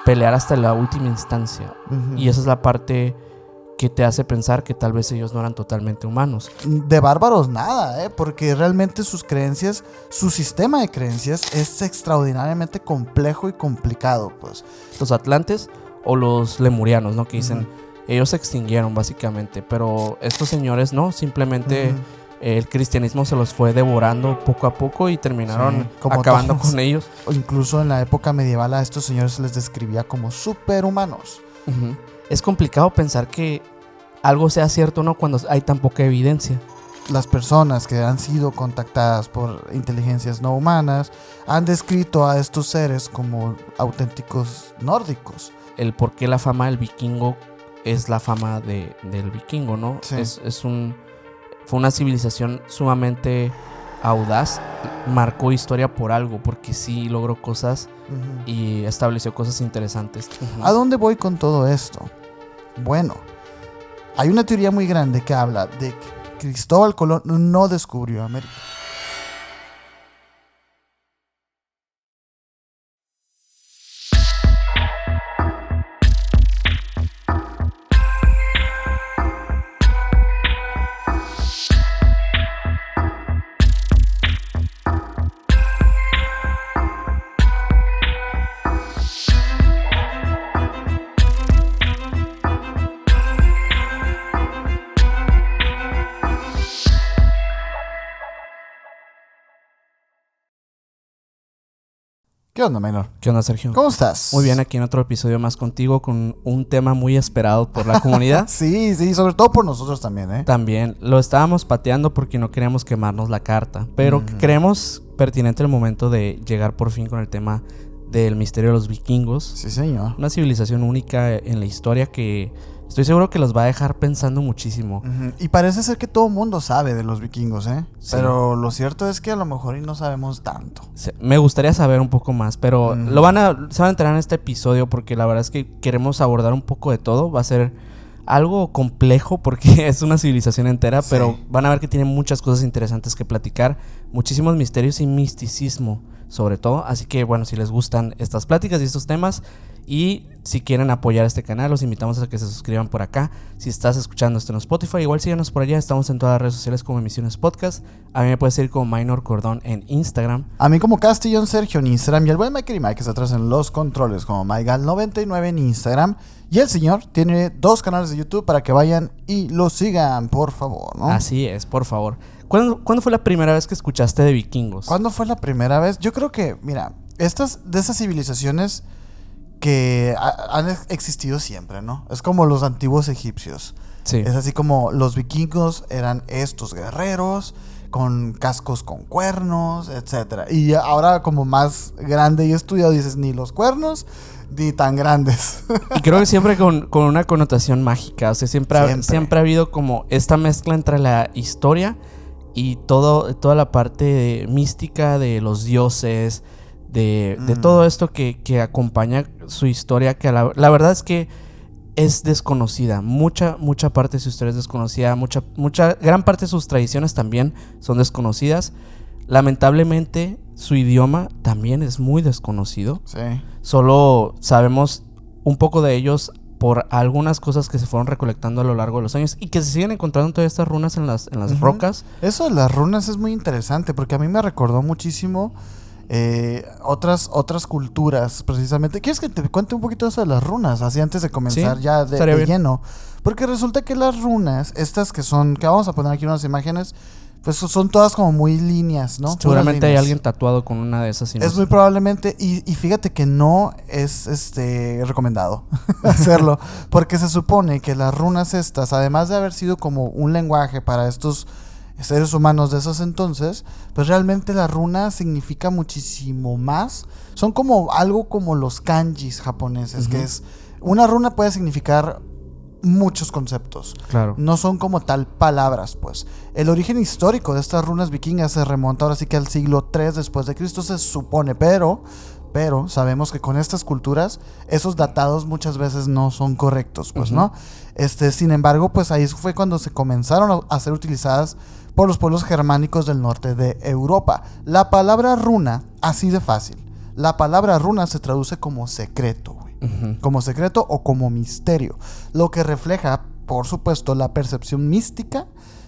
pelear hasta la última instancia. Uh-huh. Y esa es la parte que te hace pensar que tal vez ellos no eran totalmente humanos. De bárbaros nada, porque realmente sus creencias, su sistema de creencias es extraordinariamente complejo y complicado, pues. Los atlantes o los lemurianos, ¿no? Que dicen, ellos se extinguieron básicamente, pero estos señores no, simplemente el cristianismo se los fue devorando poco a poco y terminaron acabando con ellos. O incluso en la época medieval a estos señores se les describía como superhumanos. Uh-huh. Es complicado pensar que algo sea cierto o no cuando hay tan poca evidencia. Las personas que han sido contactadas por inteligencias no humanas han descrito a estos seres como auténticos nórdicos. El por qué la fama del vikingo es la fama del vikingo, ¿no? Sí. Fue una civilización sumamente audaz, marcó historia por algo, porque sí logró cosas y estableció cosas interesantes. ¿A dónde voy con todo esto? Bueno, hay una teoría muy grande que habla de que Cristóbal Colón no descubrió América. ¿Qué onda, Minor? ¿Qué onda, Sergio? ¿Cómo estás? Muy bien, aquí en otro episodio más contigo con un tema muy esperado por la comunidad. Sí, sobre todo por nosotros también, ¿eh? También lo estábamos pateando porque no queríamos quemarnos la carta, pero creemos pertinente el momento de llegar por fin con el tema del misterio de los vikingos. Sí, señor. Una civilización única en la historia que estoy seguro que los va a dejar pensando muchísimo. Y parece ser que todo el mundo sabe de los vikingos, ¿eh? Sí. Pero lo cierto es que a lo mejor y no sabemos tanto. Me gustaría saber un poco más, pero se van a enterar en este episodio porque la verdad es que queremos abordar un poco de todo. Va a ser algo complejo porque es una civilización entera, sí. Pero van a ver que tiene muchas cosas interesantes que platicar, muchísimos misterios y misticismo sobre todo. Así que bueno, si les gustan estas pláticas y estos temas y si quieren apoyar este canal, los invitamos a que se suscriban por acá. Si estás escuchando esto en Spotify, igual síganos por allá. Estamos en todas las redes sociales como Emisiones Podcast. A mí me puedes seguir como Minor Cordón en Instagram. A mí como Castillón Sergio en Instagram. Y el buen Mike y Mike que está atrás en los controles como MyGal99 en Instagram. Y el señor tiene 2 canales de YouTube para que vayan y lo sigan, por favor, ¿no? Así es, por favor. ¿Cuándo fue la primera vez que escuchaste de vikingos? ¿Cuándo fue la primera vez? Yo creo que, mira, de esas civilizaciones que han existido siempre, ¿no? Es como los antiguos egipcios. Sí. Es así como los vikingos eran estos guerreros con cascos con cuernos, etcétera. Y ahora como más grande y estudiado dices, ni los cuernos ni tan grandes. Y creo que siempre con una connotación mágica. O sea, siempre ha habido como esta mezcla entre la historia y toda la parte mística de los dioses, de todo esto que acompaña su historia, que la verdad es que es desconocida. Mucha parte de su historia es desconocida. Gran parte de sus tradiciones también son desconocidas. Lamentablemente, su idioma también es muy desconocido. Sí. Solo sabemos un poco de ellos por algunas cosas que se fueron recolectando a lo largo de los años y que se siguen encontrando todas estas runas en las rocas. Eso de las runas es muy interesante porque a mí me recordó muchísimo otras culturas, precisamente. ¿Quieres que te cuente un poquito eso de las runas? Así antes de comenzar ya de lleno. Porque resulta que las runas, estas que vamos a poner aquí unas imágenes, pues son todas como muy líneas, ¿no? Seguramente hay alguien tatuado con una de esas imágenes. Es muy probablemente, y fíjate que no es recomendado hacerlo, porque se supone que las runas estas, además de haber sido como un lenguaje para estos seres humanos de esos entonces, pues realmente la runa significa muchísimo más. Son como algo como los kanjis japoneses, que es una runa puede significar muchos conceptos. Claro. No son como tal palabras, pues. El origen histórico de estas runas vikingas se remonta ahora sí que al siglo III después de Cristo, se supone, pero sabemos que con estas culturas esos datados muchas veces no son correctos, pues, ¿no? Sin embargo, pues ahí fue cuando se comenzaron a ser utilizadas por los pueblos germánicos del norte de Europa. La palabra runa, así de fácil, la palabra runa se traduce como secreto, güey. como secreto o como misterio, lo que refleja, por supuesto, la percepción mística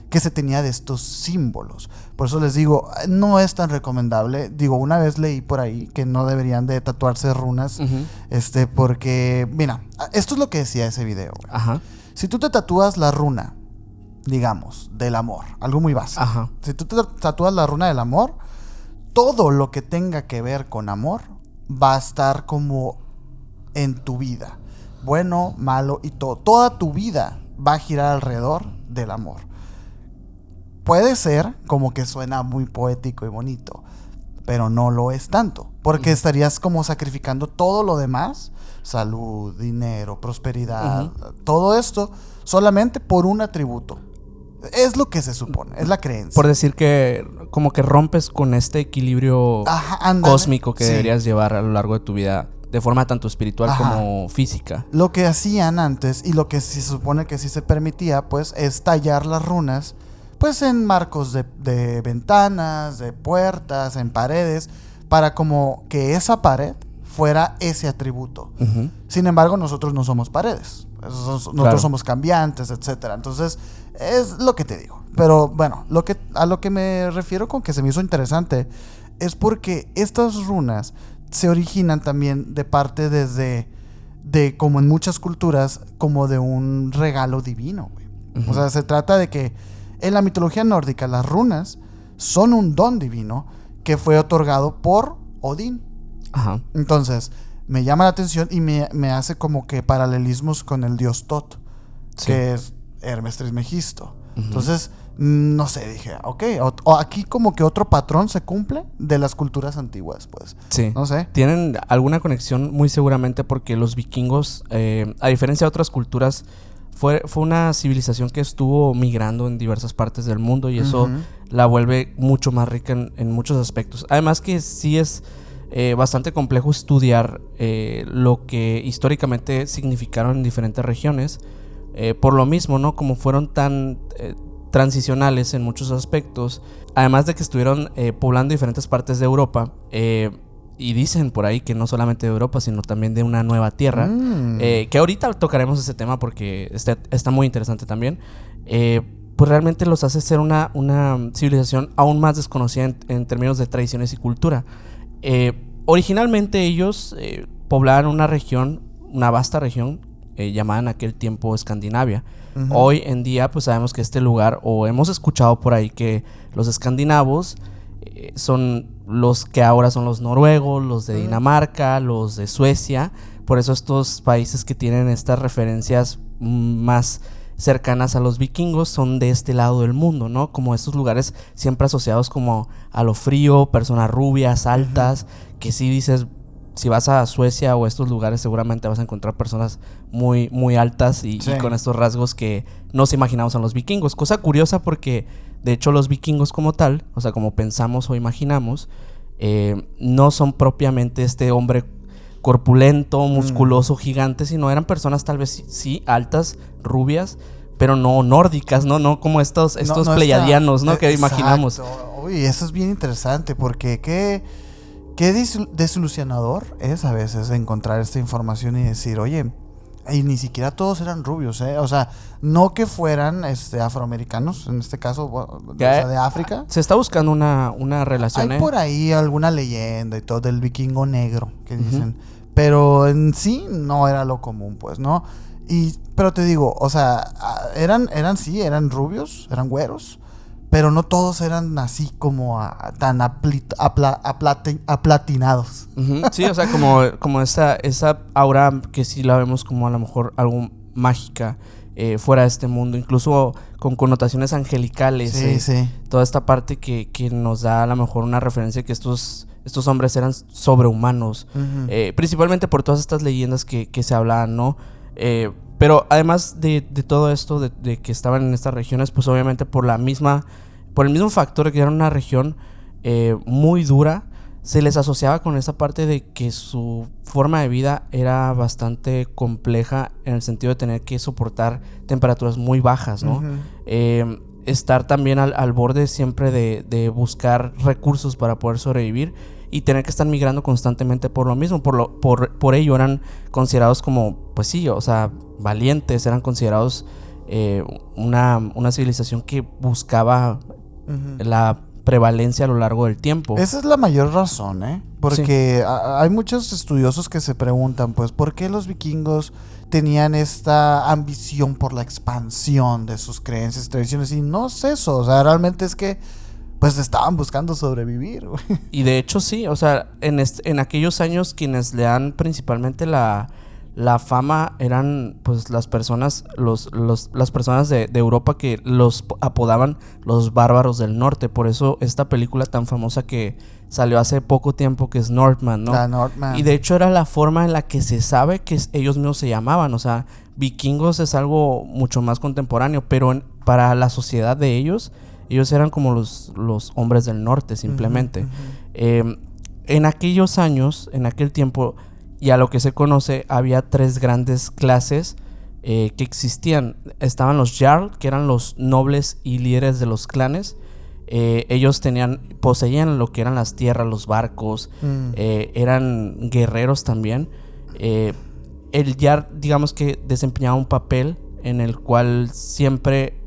que se tenía de estos símbolos. Por eso les digo, no es tan recomendable. Digo, una vez leí por ahí que no deberían de tatuarse runas, porque, mira, esto es lo que decía ese video. Ajá. Si tú te tatúas la runa, digamos, del amor, algo muy básico. Ajá. Si tú te tatúas la runa del amor, todo lo que tenga que ver con amor va a estar como en tu vida. Bueno, malo y todo. Toda tu vida va a girar alrededor del amor. Puede ser como que suena muy poético y bonito, pero no lo es tanto, porque estarías como sacrificando todo lo demás, salud, dinero, prosperidad, todo esto, solamente por un atributo. Es lo que se supone, es la creencia. Por decir que como que rompes con este equilibrio cósmico que deberías llevar a lo largo de tu vida, de forma tanto espiritual como física. Lo que hacían antes, y lo que se supone que sí se permitía, pues, es tallar las runas, pues en marcos de ventanas, de puertas, en paredes, para como que esa pared fuera ese atributo. Sin embargo, nosotros no somos paredes. Nosotros somos cambiantes, etcétera. Entonces, es lo que te digo. Pero bueno, a lo que me refiero con que se me hizo interesante es porque estas runas se originan también de parte de como en muchas culturas, como de un regalo divino, güey. O sea, se trata de que en la mitología nórdica las runas son un don divino que fue otorgado por Odín. Ajá. Entonces, me llama la atención y me hace como que paralelismos con el dios Tot, que es Hermes Trismegisto. Entonces, no sé, dije, ok, o aquí como que otro patrón se cumple de las culturas antiguas, pues. Sí. No sé. Tienen alguna conexión muy seguramente porque los vikingos, a diferencia de otras culturas, fue una civilización que estuvo migrando en diversas partes del mundo y eso la vuelve mucho más rica en muchos aspectos. Además que sí es bastante complejo estudiar lo que históricamente significaron en diferentes regiones. Por lo mismo, ¿no? Como fueron tan transicionales en muchos aspectos, además de que estuvieron poblando diferentes partes de Europa, y dicen por ahí que no solamente de Europa, sino también de una nueva tierra, que ahorita tocaremos ese tema porque está muy interesante también, pues realmente los hace ser una civilización aún más desconocida en términos de tradiciones y cultura. Originalmente ellos poblaban una región, una vasta región, llamada en aquel tiempo Escandinavia. Hoy en día pues sabemos que este lugar, o hemos escuchado por ahí que los escandinavos son los que ahora son los noruegos, los de Dinamarca, los de Suecia. Por eso estos países que tienen estas referencias más cercanas a los vikingos son de este lado del mundo, ¿no? Como estos lugares siempre asociados como a lo frío, personas rubias, altas, que sí dices, si vas a Suecia o estos lugares seguramente vas a encontrar personas muy, muy altas y con estos rasgos que nos imaginamos a los vikingos. Cosa curiosa porque de hecho los vikingos como tal, o sea, como pensamos o imaginamos, no son propiamente este hombre corpulento, musculoso, gigante, sino eran personas tal vez sí altas, rubias, pero no nórdicas, no como estos pleiadianos, ¿no? Que imaginamos. Uy, eso es bien interesante porque qué desilusionador es a veces encontrar esta información y decir, oye, y ni siquiera todos eran rubios, ¿eh? O sea, no que fueran afroamericanos, en este caso, o sea, de África. Se está buscando una relación. Hay por ahí alguna leyenda y todo del vikingo negro que dicen, pero en sí no era lo común, pues, ¿no? Pero te digo, o sea, eran rubios, eran güeros, pero no todos eran así como tan aplatinados. Sí, o sea, como esa aura que sí la vemos como a lo mejor algo mágica fuera de este mundo, incluso con connotaciones angelicales. Sí. Toda esta parte que nos da a lo mejor una referencia que estos hombres eran sobrehumanos, principalmente por todas estas leyendas que se hablaban, ¿no? Pero además de todo esto, de que estaban en estas regiones, pues obviamente por el mismo factor de que era una región muy dura, se les asociaba con esa parte de que su forma de vida era bastante compleja en el sentido de tener que soportar temperaturas muy bajas, ¿no? Estar también al borde siempre de buscar recursos para poder sobrevivir y tener que estar migrando constantemente por lo mismo. Por ello eran considerados como, pues sí, o sea, valientes, eran considerados una civilización que buscaba la prevalencia a lo largo del tiempo. Esa es la mayor razón, porque sí, hay muchos estudiosos que se preguntan, pues, ¿por qué los vikingos tenían esta ambición por la expansión de sus creencias y tradiciones? Y no es eso, o sea, realmente es que pues estaban buscando sobrevivir, güey. Y de hecho sí, o sea, en aquellos años quienes le dan principalmente la fama eran pues las personas las personas de Europa que los apodaban los bárbaros del norte. Por eso esta película tan famosa que salió hace poco tiempo, que es Northman, ¿no? La Northman. Y de hecho era la forma en la que se sabe que ellos mismos se llamaban. O sea, vikingos es algo mucho más contemporáneo, pero para la sociedad de ellos eran como los hombres del norte, simplemente. En aquellos años, en aquel tiempo, y a lo que se conoce, había 3 grandes clases que existían. Estaban los Jarl, que eran los nobles y líderes de los clanes. Ellos poseían lo que eran las tierras, los barcos, eran guerreros también. El Jarl, digamos que desempeñaba un papel en el cual siempre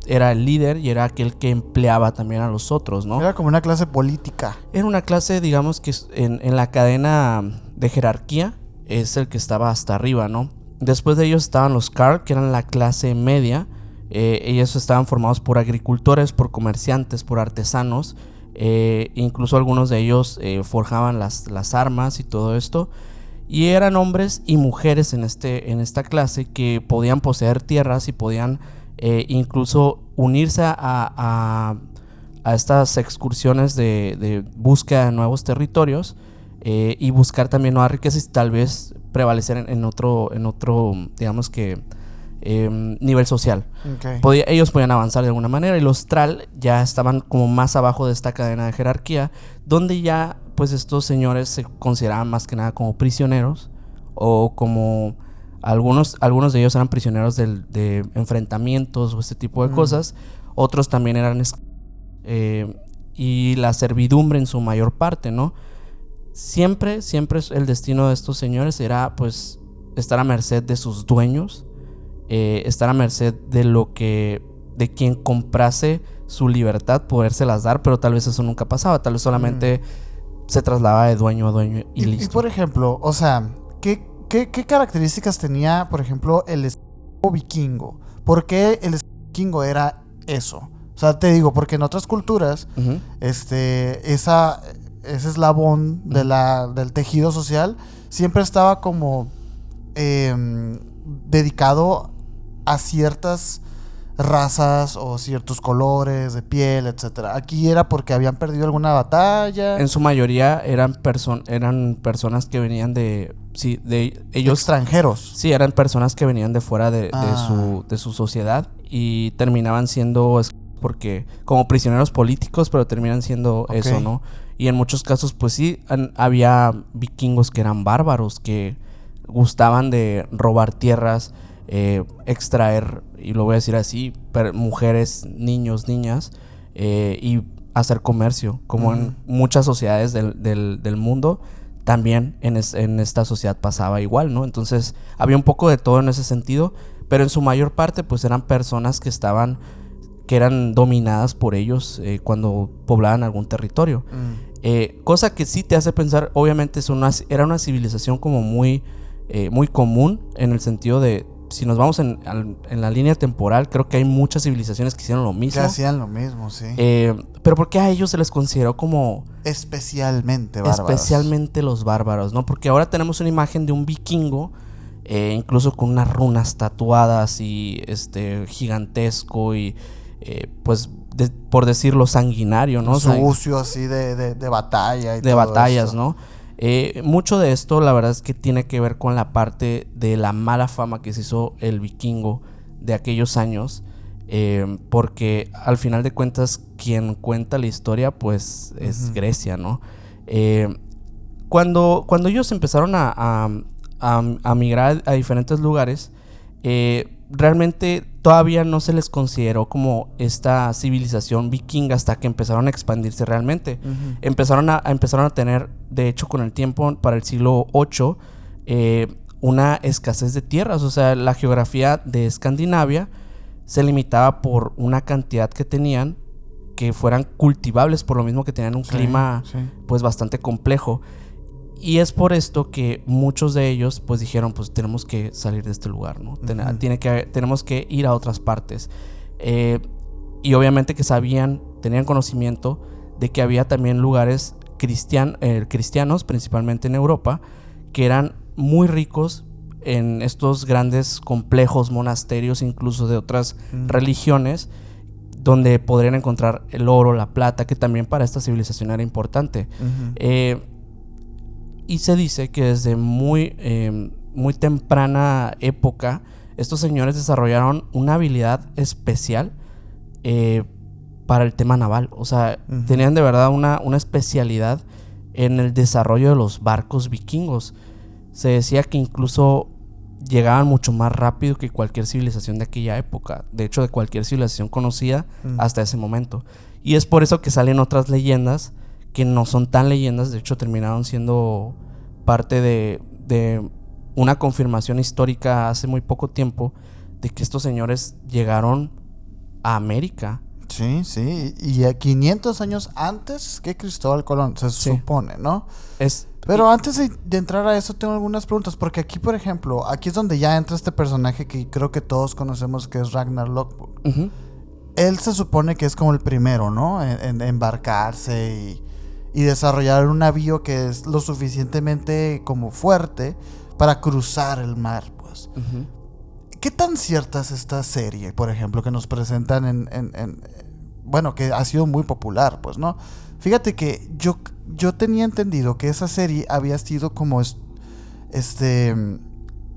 era el líder y era aquel que empleaba también a los otros, ¿no? Era como una clase política. Era una clase, digamos, que en la cadena de jerarquía es el que estaba hasta arriba, ¿no? Después de ellos estaban los Karl, que eran la clase media. Ellos estaban formados por agricultores, por comerciantes, por artesanos. Incluso algunos de ellos forjaban las armas y todo esto. Y eran hombres y mujeres en esta clase que podían poseer tierras y podían incluso unirse a estas excursiones de búsqueda de nuevos territorios y buscar también nuevas riquezas y tal vez prevalecer en otro digamos que nivel social. Okay. Ellos podían avanzar de alguna manera, y los Thrall ya estaban como más abajo de esta cadena de jerarquía, donde ya pues estos señores se consideraban más que nada como prisioneros, o como algunos de ellos eran prisioneros de enfrentamientos o este tipo de cosas. Otros también eran y la servidumbre en su mayor parte, ¿no? Siempre el destino de estos señores era pues estar a merced de sus dueños, estar a merced de quien comprase su libertad, podérselas dar, pero tal vez eso nunca pasaba, tal vez solamente se trasladaba de dueño a dueño y listo. Y por ejemplo, o sea, ¿qué características tenía, por ejemplo, el esclavo vikingo? ¿Por qué el esclavo vikingo era eso? O sea, te digo, porque en otras culturas, ese eslabón del tejido social siempre estaba como dedicado a ciertas razas o ciertos colores de piel, etcétera. Aquí era porque habían perdido alguna batalla. En su mayoría eran personas que venían de ellos, extranjeros. Sí, eran personas que venían de fuera de su sociedad y terminaban siendo porque como prisioneros políticos, pero terminan siendo eso, ¿no? Y en muchos casos pues sí había vikingos que eran bárbaros, que gustaban de robar tierras, extraer, y lo voy a decir así, mujeres, niños, niñas, y hacer comercio, como en muchas sociedades del mundo. También en esta sociedad pasaba igual, ¿no? Entonces había un poco de todo en ese sentido, pero en su mayor parte pues eran personas que eran dominadas por ellos cuando poblaban algún territorio. Cosa que sí te hace pensar, obviamente era una civilización como muy común, en el sentido de, si nos vamos en la línea temporal, creo que hay muchas civilizaciones que hicieron lo mismo. Que hacían lo mismo, sí. Pero ¿por qué a ellos se les consideró como especialmente bárbaros? Especialmente los bárbaros, ¿no? Porque ahora tenemos una imagen de un vikingo, incluso con unas runas tatuadas y gigantesco y pues por decirlo sanguinario, ¿no? Sucio, así de batalla y de todo batallas, eso, ¿no? Mucho de esto la verdad es que tiene que ver con la parte de la mala fama que se hizo el vikingo de aquellos años, porque al final de cuentas quien cuenta la historia pues es Grecia, ¿no? Cuando ellos empezaron a migrar a diferentes lugares, realmente todavía no se les consideró como esta civilización vikinga hasta que empezaron a expandirse realmente. Empezaron a tener, de hecho, con el tiempo, para el siglo VIII, una escasez de tierras. O sea, la geografía de Escandinavia se limitaba por una cantidad que tenían que fueran cultivables, por lo mismo que tenían un clima pues bastante complejo. Y es por esto que muchos de ellos pues dijeron, pues tenemos que salir de este lugar, ¿no? Tenemos que ir a otras partes. Y obviamente que tenían conocimiento de que había también lugares cristianos, principalmente en Europa, que eran muy ricos en estos grandes complejos, monasterios, incluso de otras religiones, donde podrían encontrar el oro, la plata, que también para esta civilización era importante. Y se dice que desde muy temprana época estos señores desarrollaron una habilidad especial para el tema naval. O sea, tenían de verdad una especialidad en el desarrollo de los barcos vikingos. Se decía que incluso llegaban mucho más rápido que cualquier civilización de aquella época. De hecho, de cualquier civilización conocida hasta ese momento. Y es por eso que salen otras leyendas que no son tan leyendas. De hecho, terminaron siendo parte de una confirmación histórica hace muy poco tiempo de que estos señores llegaron a América. Sí. Y a 500 años antes que Cristóbal Colón, se supone, ¿no? Pero antes de entrar a eso, tengo algunas preguntas. Porque aquí, por ejemplo, aquí es donde ya entra este personaje que creo que todos conocemos, que es Ragnar Lothbrok. Él se supone que es como el primero, ¿no? En embarcarse y desarrollar un navío que es lo suficientemente como fuerte para cruzar el mar, pues. ¿Qué tan cierta es esta serie, por ejemplo, que nos presentan bueno, que ha sido muy popular, pues, ¿no? Fíjate que yo tenía entendido que esa serie había sido como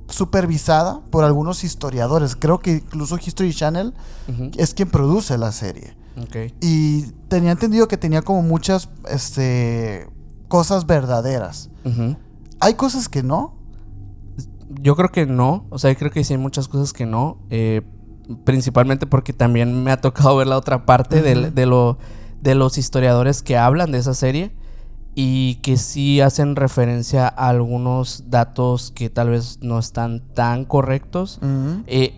supervisada por algunos historiadores. Creo que incluso History Channel es quien produce la serie. Y tenía entendido que tenía como muchas cosas verdaderas. ¿Hay cosas que no? Yo creo que no. O sea, creo que sí hay muchas cosas que no. Principalmente porque también me ha tocado ver la otra parte de los historiadores que hablan de esa serie y que sí hacen referencia a algunos datos que tal vez no están tan correctos.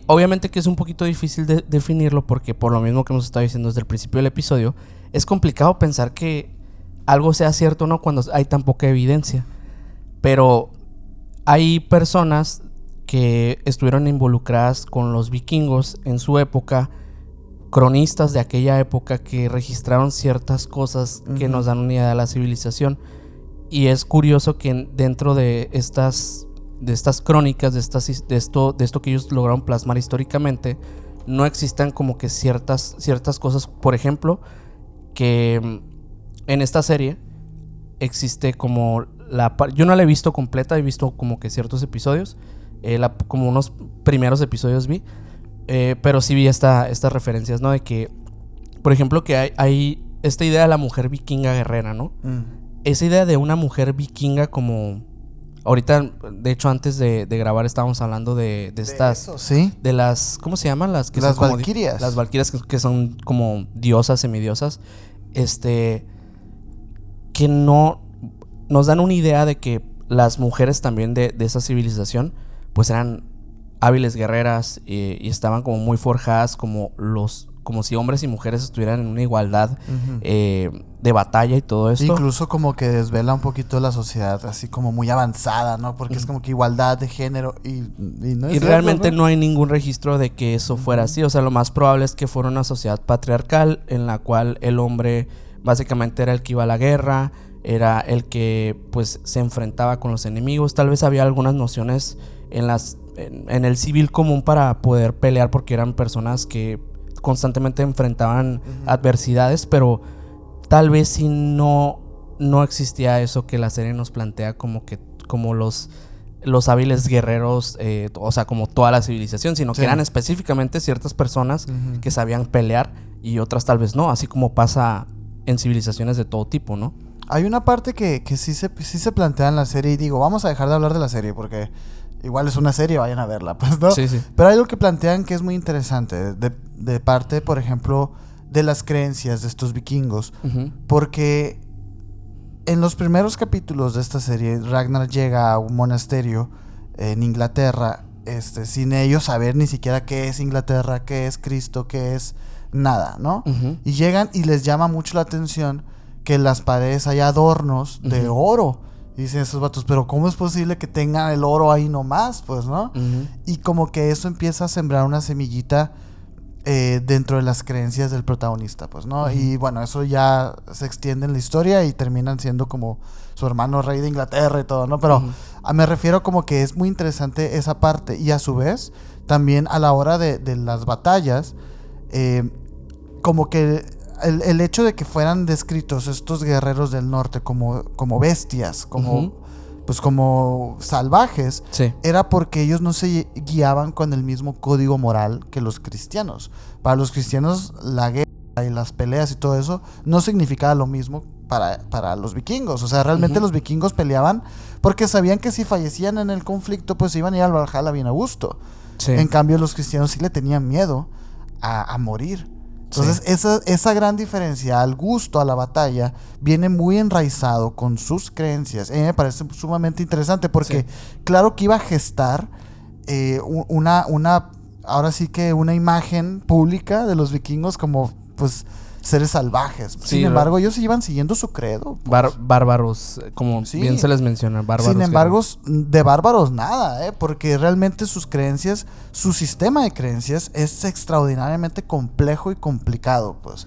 Obviamente que es un poquito difícil de definirlo, porque por lo mismo que hemos estado diciendo desde el principio del episodio, es complicado pensar que algo sea cierto o no cuando hay tan poca evidencia. Pero hay personas que estuvieron involucradas con los vikingos en su época, cronistas de aquella época que registraron ciertas cosas que nos dan una idea de la civilización. Y es curioso que dentro de estas crónicas, de esto que ellos lograron plasmar históricamente, no existan como que ciertas cosas. Por ejemplo, que en esta serie existe como yo no la he visto completa, he visto como que ciertos episodios, como unos primeros episodios vi. Pero sí vi estas referencias, ¿no? De que, por ejemplo, que hay esta idea de la mujer vikinga guerrera, ¿no? Esa idea de una mujer vikinga como... Ahorita, de hecho, antes de grabar estábamos hablando de estas... Eso, ¿sí? De las... ¿Cómo se llaman? Las valquirias. Las valquirias que son como diosas, semidiosas. Que no... Nos dan una idea de que las mujeres también de esa civilización pues eran hábiles guerreras y estaban como muy forjadas como si hombres y mujeres estuvieran en una igualdad de batalla y todo esto. Incluso como que desvela un poquito la sociedad así como muy avanzada, ¿no? Porque es como que igualdad de género y no es realmente cierto, ¿no? No hay ningún registro de que eso fuera así. O sea, lo más probable es que fuera una sociedad patriarcal en la cual el hombre básicamente era el que iba a la guerra, era el que pues se enfrentaba con los enemigos. Tal vez había algunas nociones en el civil común para poder pelear, porque eran personas que constantemente enfrentaban adversidades, pero tal vez si no existía eso que la serie nos plantea como los hábiles guerreros, o sea, como toda la civilización, sino que eran específicamente ciertas personas que sabían pelear y otras tal vez no, así como pasa en civilizaciones de todo tipo, ¿no? Hay una parte que sí se plantea en la serie, y digo, vamos a dejar de hablar de la serie porque igual es una serie, vayan a verla, pues, ¿no? Sí, sí. Pero hay algo que plantean que es muy interesante, de parte, por ejemplo, de las creencias de estos vikingos. Porque en los primeros capítulos de esta serie, Ragnar llega a un monasterio en Inglaterra, sin ellos saber ni siquiera qué es Inglaterra, qué es Cristo, qué es nada, ¿no? Y llegan y les llama mucho la atención que en las paredes hay adornos de oro. Y dicen esos vatos, pero ¿cómo es posible que tengan el oro ahí nomás? Pues, ¿no? Y como que eso empieza a sembrar una semillita dentro de las creencias del protagonista, pues, ¿no? Y bueno, eso ya se extiende en la historia y terminan siendo como su hermano rey de Inglaterra y todo, ¿no? Pero me refiero como que es muy interesante esa parte. Y a su vez, también a la hora de las batallas, como que el hecho de que fueran descritos estos guerreros del norte como bestias, como salvajes, sí, era porque ellos no se guiaban con el mismo código moral que los cristianos. Para los cristianos, la guerra y las peleas y todo eso no significaba lo mismo para los vikingos. O sea, realmente los vikingos peleaban porque sabían que si fallecían en el conflicto, pues iban a ir al Valhalla bien a gusto. Sí. En cambio, los cristianos sí le tenían miedo a morir. Entonces, esa gran diferencia al gusto, a la batalla, viene muy enraizado con sus creencias. A mí me parece sumamente interesante porque claro que iba a gestar ahora sí que una imagen pública de los vikingos como, pues, seres salvajes. Sí, sin embargo, ellos iban siguiendo su credo. Pues. Bárbaros, como bien se les menciona, bárbaros. Sin embargo, de bárbaros nada, porque realmente sus creencias, su sistema de creencias es extraordinariamente complejo y complicado, pues.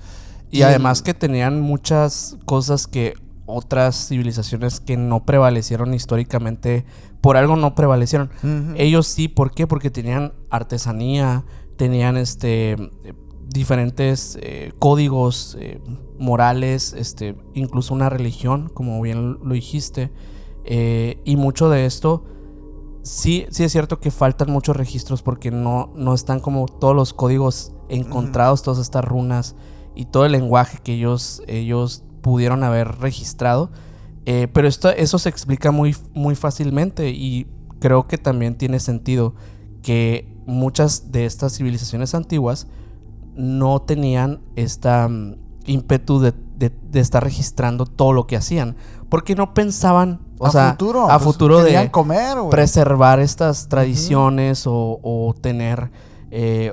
Y además que tenían muchas cosas que otras civilizaciones que no prevalecieron históricamente, por algo no prevalecieron. Ellos sí, ¿por qué? Porque tenían artesanía, tenían diferentes códigos morales, incluso una religión, como bien lo dijiste, y mucho de esto sí es cierto que faltan muchos registros porque no están como todos los códigos encontrados, todas estas runas y todo el lenguaje que ellos pudieron haber registrado, pero eso se explica muy, muy fácilmente y creo que también tiene sentido que muchas de estas civilizaciones antiguas no tenían esta ímpetu de estar registrando todo lo que hacían, porque no pensaban a futuro de comer, preservar estas tradiciones o tener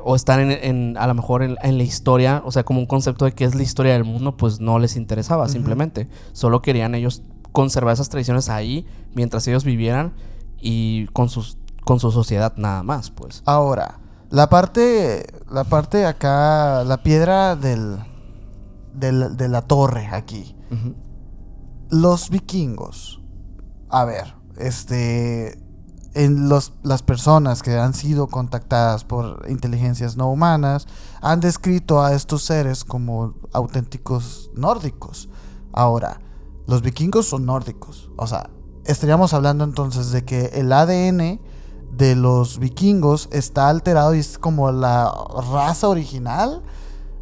o estar a lo mejor en la historia, o sea, como un concepto de qué es la historia del mundo, pues no les interesaba, simplemente solo querían ellos conservar esas tradiciones ahí mientras ellos vivieran y con su sociedad nada más, pues. Ahora, la parte acá, la piedra de la torre aquí. Los vikingos, a ver, las personas que han sido contactadas por inteligencias no humanas han descrito a estos seres como auténticos nórdicos. Ahora, los vikingos son nórdicos, o sea, estaríamos hablando entonces de que el ADN de los vikingos está alterado y es como la raza original.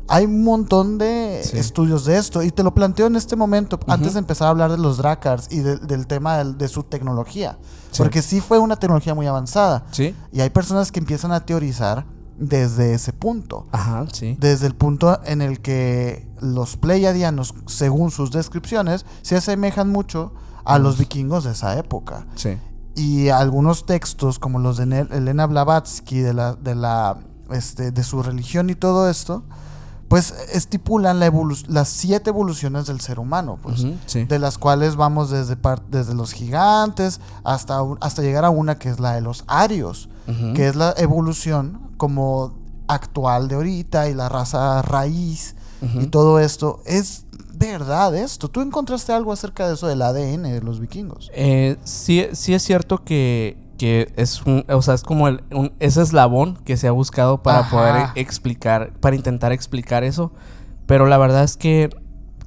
Hay un montón de estudios de esto y te lo planteo en este momento antes de empezar a hablar de los Drakars y del tema de su tecnología, porque sí fue una tecnología muy avanzada y hay personas que empiezan a teorizar desde ese punto, desde el punto en el que los pleiadianos, según sus descripciones, se asemejan mucho a los vikingos de esa época. Y algunos textos como los de Elena Blavatsky de su religión y todo esto, pues estipulan las 7 evoluciones del ser humano, pues, de las cuales vamos desde los gigantes hasta llegar a una que es la de los arios, que es la evolución como actual de ahorita y la raza raíz y todo esto. Es verdad esto. ¿Tú encontraste algo acerca de eso del ADN de los vikingos? Sí es cierto que es es como ese eslabón que se ha buscado para poder explicar, para intentar explicar eso, pero la verdad es que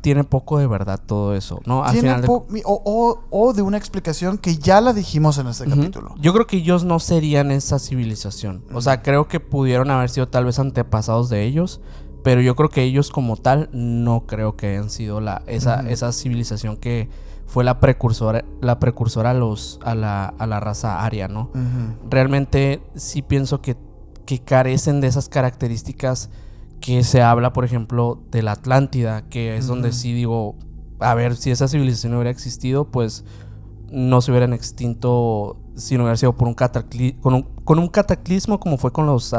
tiene poco de verdad todo eso, ¿no? Al final o de una explicación que ya la dijimos en este capítulo. Yo creo que ellos no serían esa civilización. O sea, creo que pudieron haber sido tal vez antepasados de ellos, pero yo creo que ellos como tal no creo que hayan sido esa civilización que fue la precursora a la raza aria, ¿no? Realmente sí pienso que carecen de esas características que se habla, por ejemplo, de la Atlántida, que es donde sí digo, a ver, si esa civilización hubiera existido, pues no se hubieran extinto si no hubiera sido por con un cataclismo como fue con los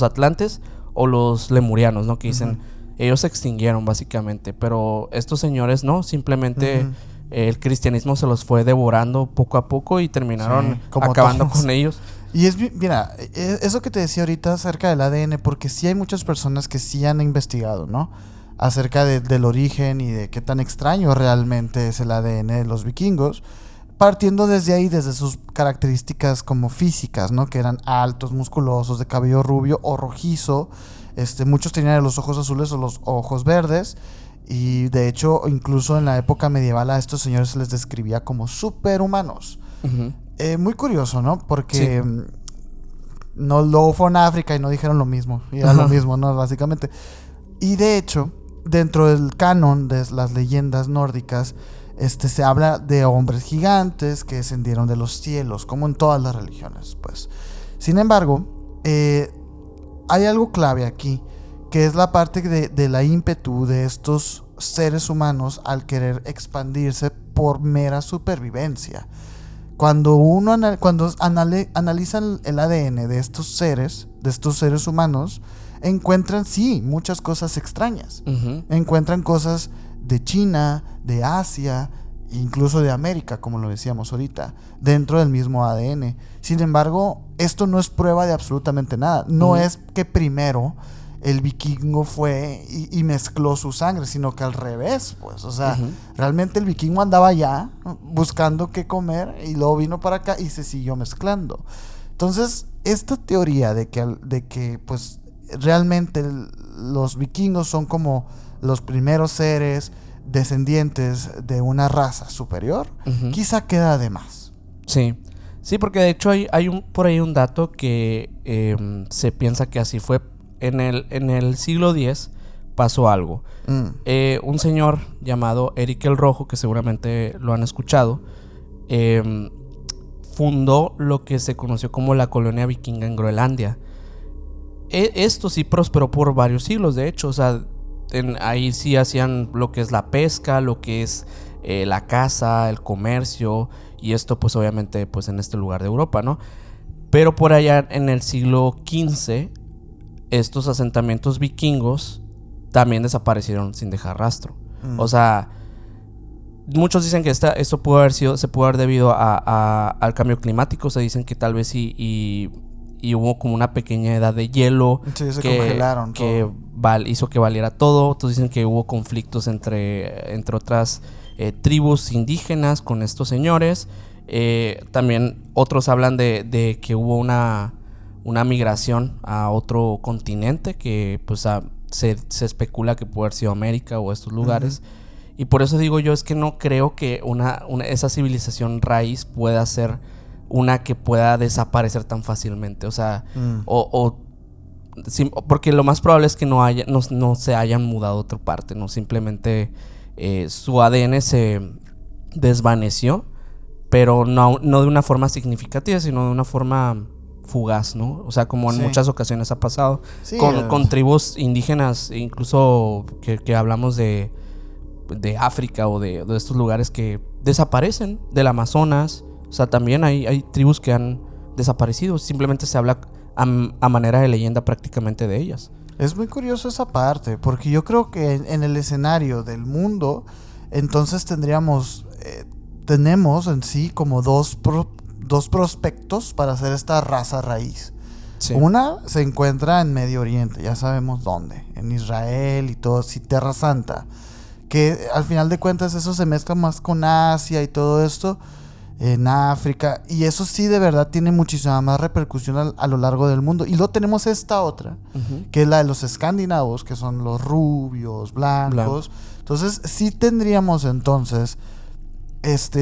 atlantes o los lemurianos, ¿no? Que dicen, ellos se extinguieron básicamente, pero estos señores no, simplemente el cristianismo se los fue devorando poco a poco y terminaron acabando con ellos. Y mira, eso que te decía ahorita acerca del ADN, porque sí hay muchas personas que sí han investigado, ¿no? Acerca del origen y de qué tan extraño realmente es el ADN de los vikingos, partiendo desde ahí, desde sus características como físicas, ¿no? Que eran altos, musculosos, de cabello rubio o rojizo, muchos tenían los ojos azules o los ojos verdes, y de hecho, incluso en la época medieval a estos señores se les describía como superhumanos. Muy curioso, ¿no? Porque no luego fueron a África y no dijeron lo mismo. Y era lo mismo, ¿no? Básicamente. Y de hecho, dentro del canon de las leyendas nórdicas, se habla de hombres gigantes que descendieron de los cielos, como en todas las religiones, pues. Sin embargo, hay algo clave aquí, que es la parte de la ímpetu de estos seres humanos al querer expandirse por mera supervivencia. Cuando analizan el ADN de estos seres humanos, encuentran, sí, muchas cosas extrañas. Encuentran cosas de China, de Asia, incluso de América, como lo decíamos ahorita, dentro del mismo ADN. Sin embargo, esto no es prueba de absolutamente nada. No es que primero el vikingo fue y mezcló su sangre, sino que al revés, pues. O sea, realmente el vikingo andaba allá buscando qué comer y luego vino para acá y se siguió mezclando. Entonces, esta teoría de que pues realmente los vikingos son como los primeros seres descendientes de una raza superior, quizá queda de más. Sí, porque de hecho hay por ahí un dato que se piensa que así fue. En el siglo X pasó algo. Un señor llamado Eric el Rojo, que seguramente lo han escuchado, fundó lo que se conoció como la colonia vikinga en Groenlandia. Esto sí prosperó por varios siglos, de hecho. O sea, ahí sí hacían lo que es la pesca, lo que es la caza, el comercio, y esto pues obviamente pues en este lugar de Europa, ¿no? Pero por allá en el siglo XV, estos asentamientos vikingos también desaparecieron sin dejar rastro. O sea, muchos dicen que esto se pudo haber debido al cambio climático. Se dicen que tal vez y hubo como una pequeña edad de hielo, sí, se congelaron que hizo que valiera todo. Otros dicen que hubo conflictos entre otras tribus indígenas con estos señores. También otros hablan de que hubo una migración a otro continente que pues se especula que puede haber sido América o estos lugares. Y por eso digo yo, es que no creo que esa civilización raíz pueda ser una que pueda desaparecer tan fácilmente. O sea, porque lo más probable es que no se hayan mudado a otra parte, ¿no? Simplemente su ADN se desvaneció, pero no de una forma significativa, sino de una forma fugaz, ¿no? O sea, como en muchas ocasiones ha pasado con tribus indígenas, incluso que hablamos de África o de estos lugares que desaparecen, del Amazonas. O sea, también hay tribus que han desaparecido. Simplemente se habla a manera de leyenda prácticamente de ellas. Es muy curioso esa parte, porque yo creo que en el escenario del mundo, entonces tenemos en sí como dos prospectos para hacer esta raza raíz. Una se encuentra en Medio Oriente, ya sabemos dónde, en Israel y todo, sí, Tierra Santa, que al final de cuentas eso se mezcla más con Asia y todo esto, en África, y eso sí de verdad tiene muchísima más repercusión a lo largo del mundo. Y luego tenemos esta otra, que es la de los escandinavos, que son los rubios, blancos. Entonces sí tendríamos entonces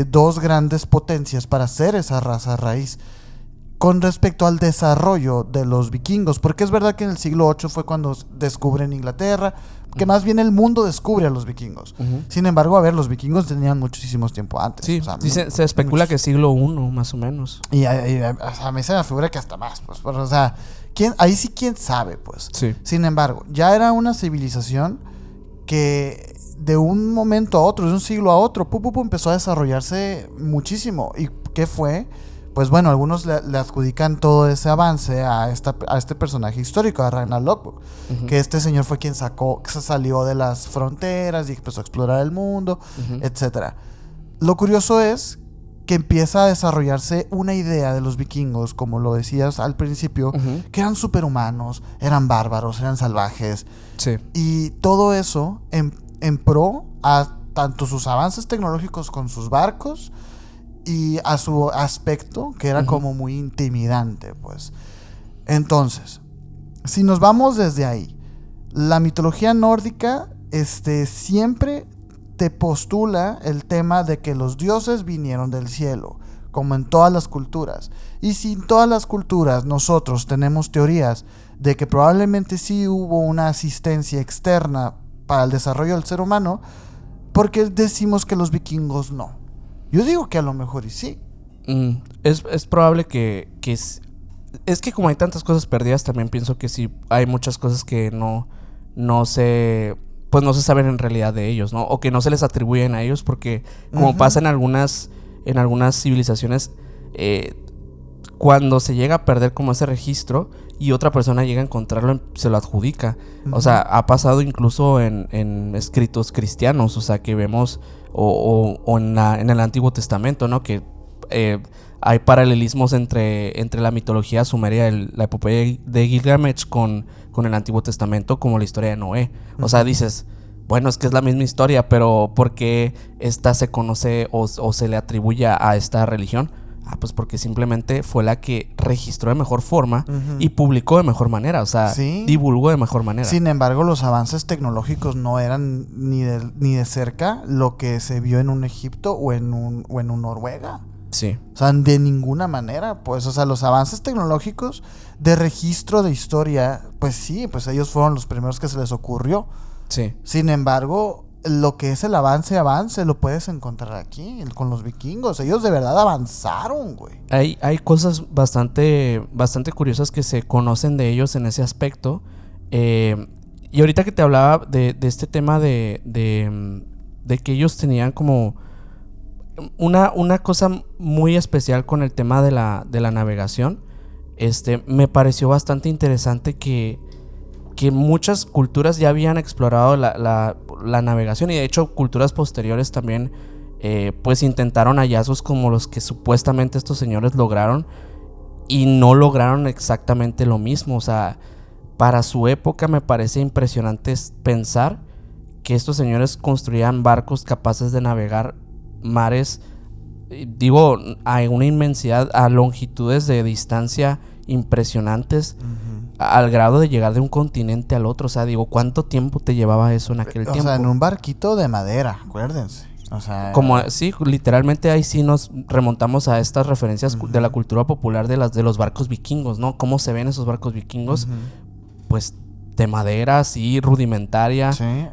dos grandes potencias para hacer esa raza raíz. con respecto al desarrollo de los vikingos, porque es verdad que en el siglo VIII fue cuando descubren Inglaterra, que más bien el mundo descubre a los vikingos. Sin embargo, a ver, los vikingos tenían muchísimos tiempo antes. Sí, se especula que siglo I, más o menos. Y o sea, a mí se me figura que hasta más, pues, o sea, ahí sí quién sabe, pues. Sí. Sin embargo, ya era una civilización que de un momento a otro, de un siglo a otro, empezó a desarrollarse muchísimo. ¿Y qué fue? Pues bueno, algunos le adjudican todo ese avance a este personaje histórico, a Ragnar Lothbrok, que este señor fue quien se salió de las fronteras y empezó a explorar el mundo, etcétera. Lo curioso es que empieza a desarrollarse una idea de los vikingos, como lo decías al principio, que eran superhumanos, eran bárbaros, eran salvajes. Sí. Y todo eso en pro a tanto sus avances tecnológicos con sus barcos y a su aspecto, que era como muy intimidante, pues. Entonces, si nos vamos desde ahí, la mitología nórdica siempre te postula el tema de que los dioses vinieron del cielo, como en todas las culturas. Y si en todas las culturas nosotros tenemos teorías de que probablemente sí hubo una asistencia externa para el desarrollo del ser humano, ¿por qué decimos que los vikingos no? Yo digo que a lo mejor y sí. Es probable que es que como hay tantas cosas perdidas, también pienso que sí hay muchas cosas que no se saben en realidad de ellos, ¿no? O que no se les atribuyen a ellos, porque como pasa en algunas civilizaciones, cuando se llega a perder como ese registro y otra persona llega a encontrarlo, se lo adjudica. O sea, ha pasado incluso en escritos cristianos, o sea, que vemos o en el Antiguo Testamento, ¿no? Que hay paralelismos entre la mitología sumeria, la epopeya de Gilgamesh con el Antiguo Testamento, como la historia de Noé. O sea, dices, bueno, es que es la misma historia, pero ¿por qué esta se conoce o se le atribuye a esta religión? Pues porque simplemente fue la que registró de mejor forma y publicó de mejor manera, o sea, divulgó de mejor manera. Sin embargo, los avances tecnológicos no eran ni de cerca lo que se vio en un Egipto o en un Noruega. Sí. O sea, de ninguna manera, pues, o sea, los avances tecnológicos de registro de historia, pues sí, pues ellos fueron los primeros que se les ocurrió. Sí. Sin embargo, lo que es el avance lo puedes encontrar aquí con los vikingos. Ellos de verdad avanzaron, güey. Hay cosas bastante curiosas que se conocen de ellos en ese aspecto. Y ahorita que te hablaba de este tema de que ellos tenían como una cosa muy especial con el tema de la navegación. Me pareció bastante interesante que muchas culturas ya habían explorado la navegación, y de hecho culturas posteriores también pues intentaron hallazgos como los que supuestamente estos señores lograron, y no lograron exactamente lo mismo. O sea, para su época me parece impresionante pensar que estos señores construían barcos capaces de navegar mares, digo, a una inmensidad, a longitudes de distancia impresionantes, al grado de llegar de un continente al otro. O sea, digo, ¿cuánto tiempo te llevaba eso en aquel tiempo? O sea, en un barquito de madera, acuérdense. O sea, como sí, literalmente ahí sí nos remontamos a estas referencias de la cultura popular de los barcos vikingos, ¿no? ¿Cómo se ven esos barcos vikingos? Pues de madera, sí, rudimentaria. Sí.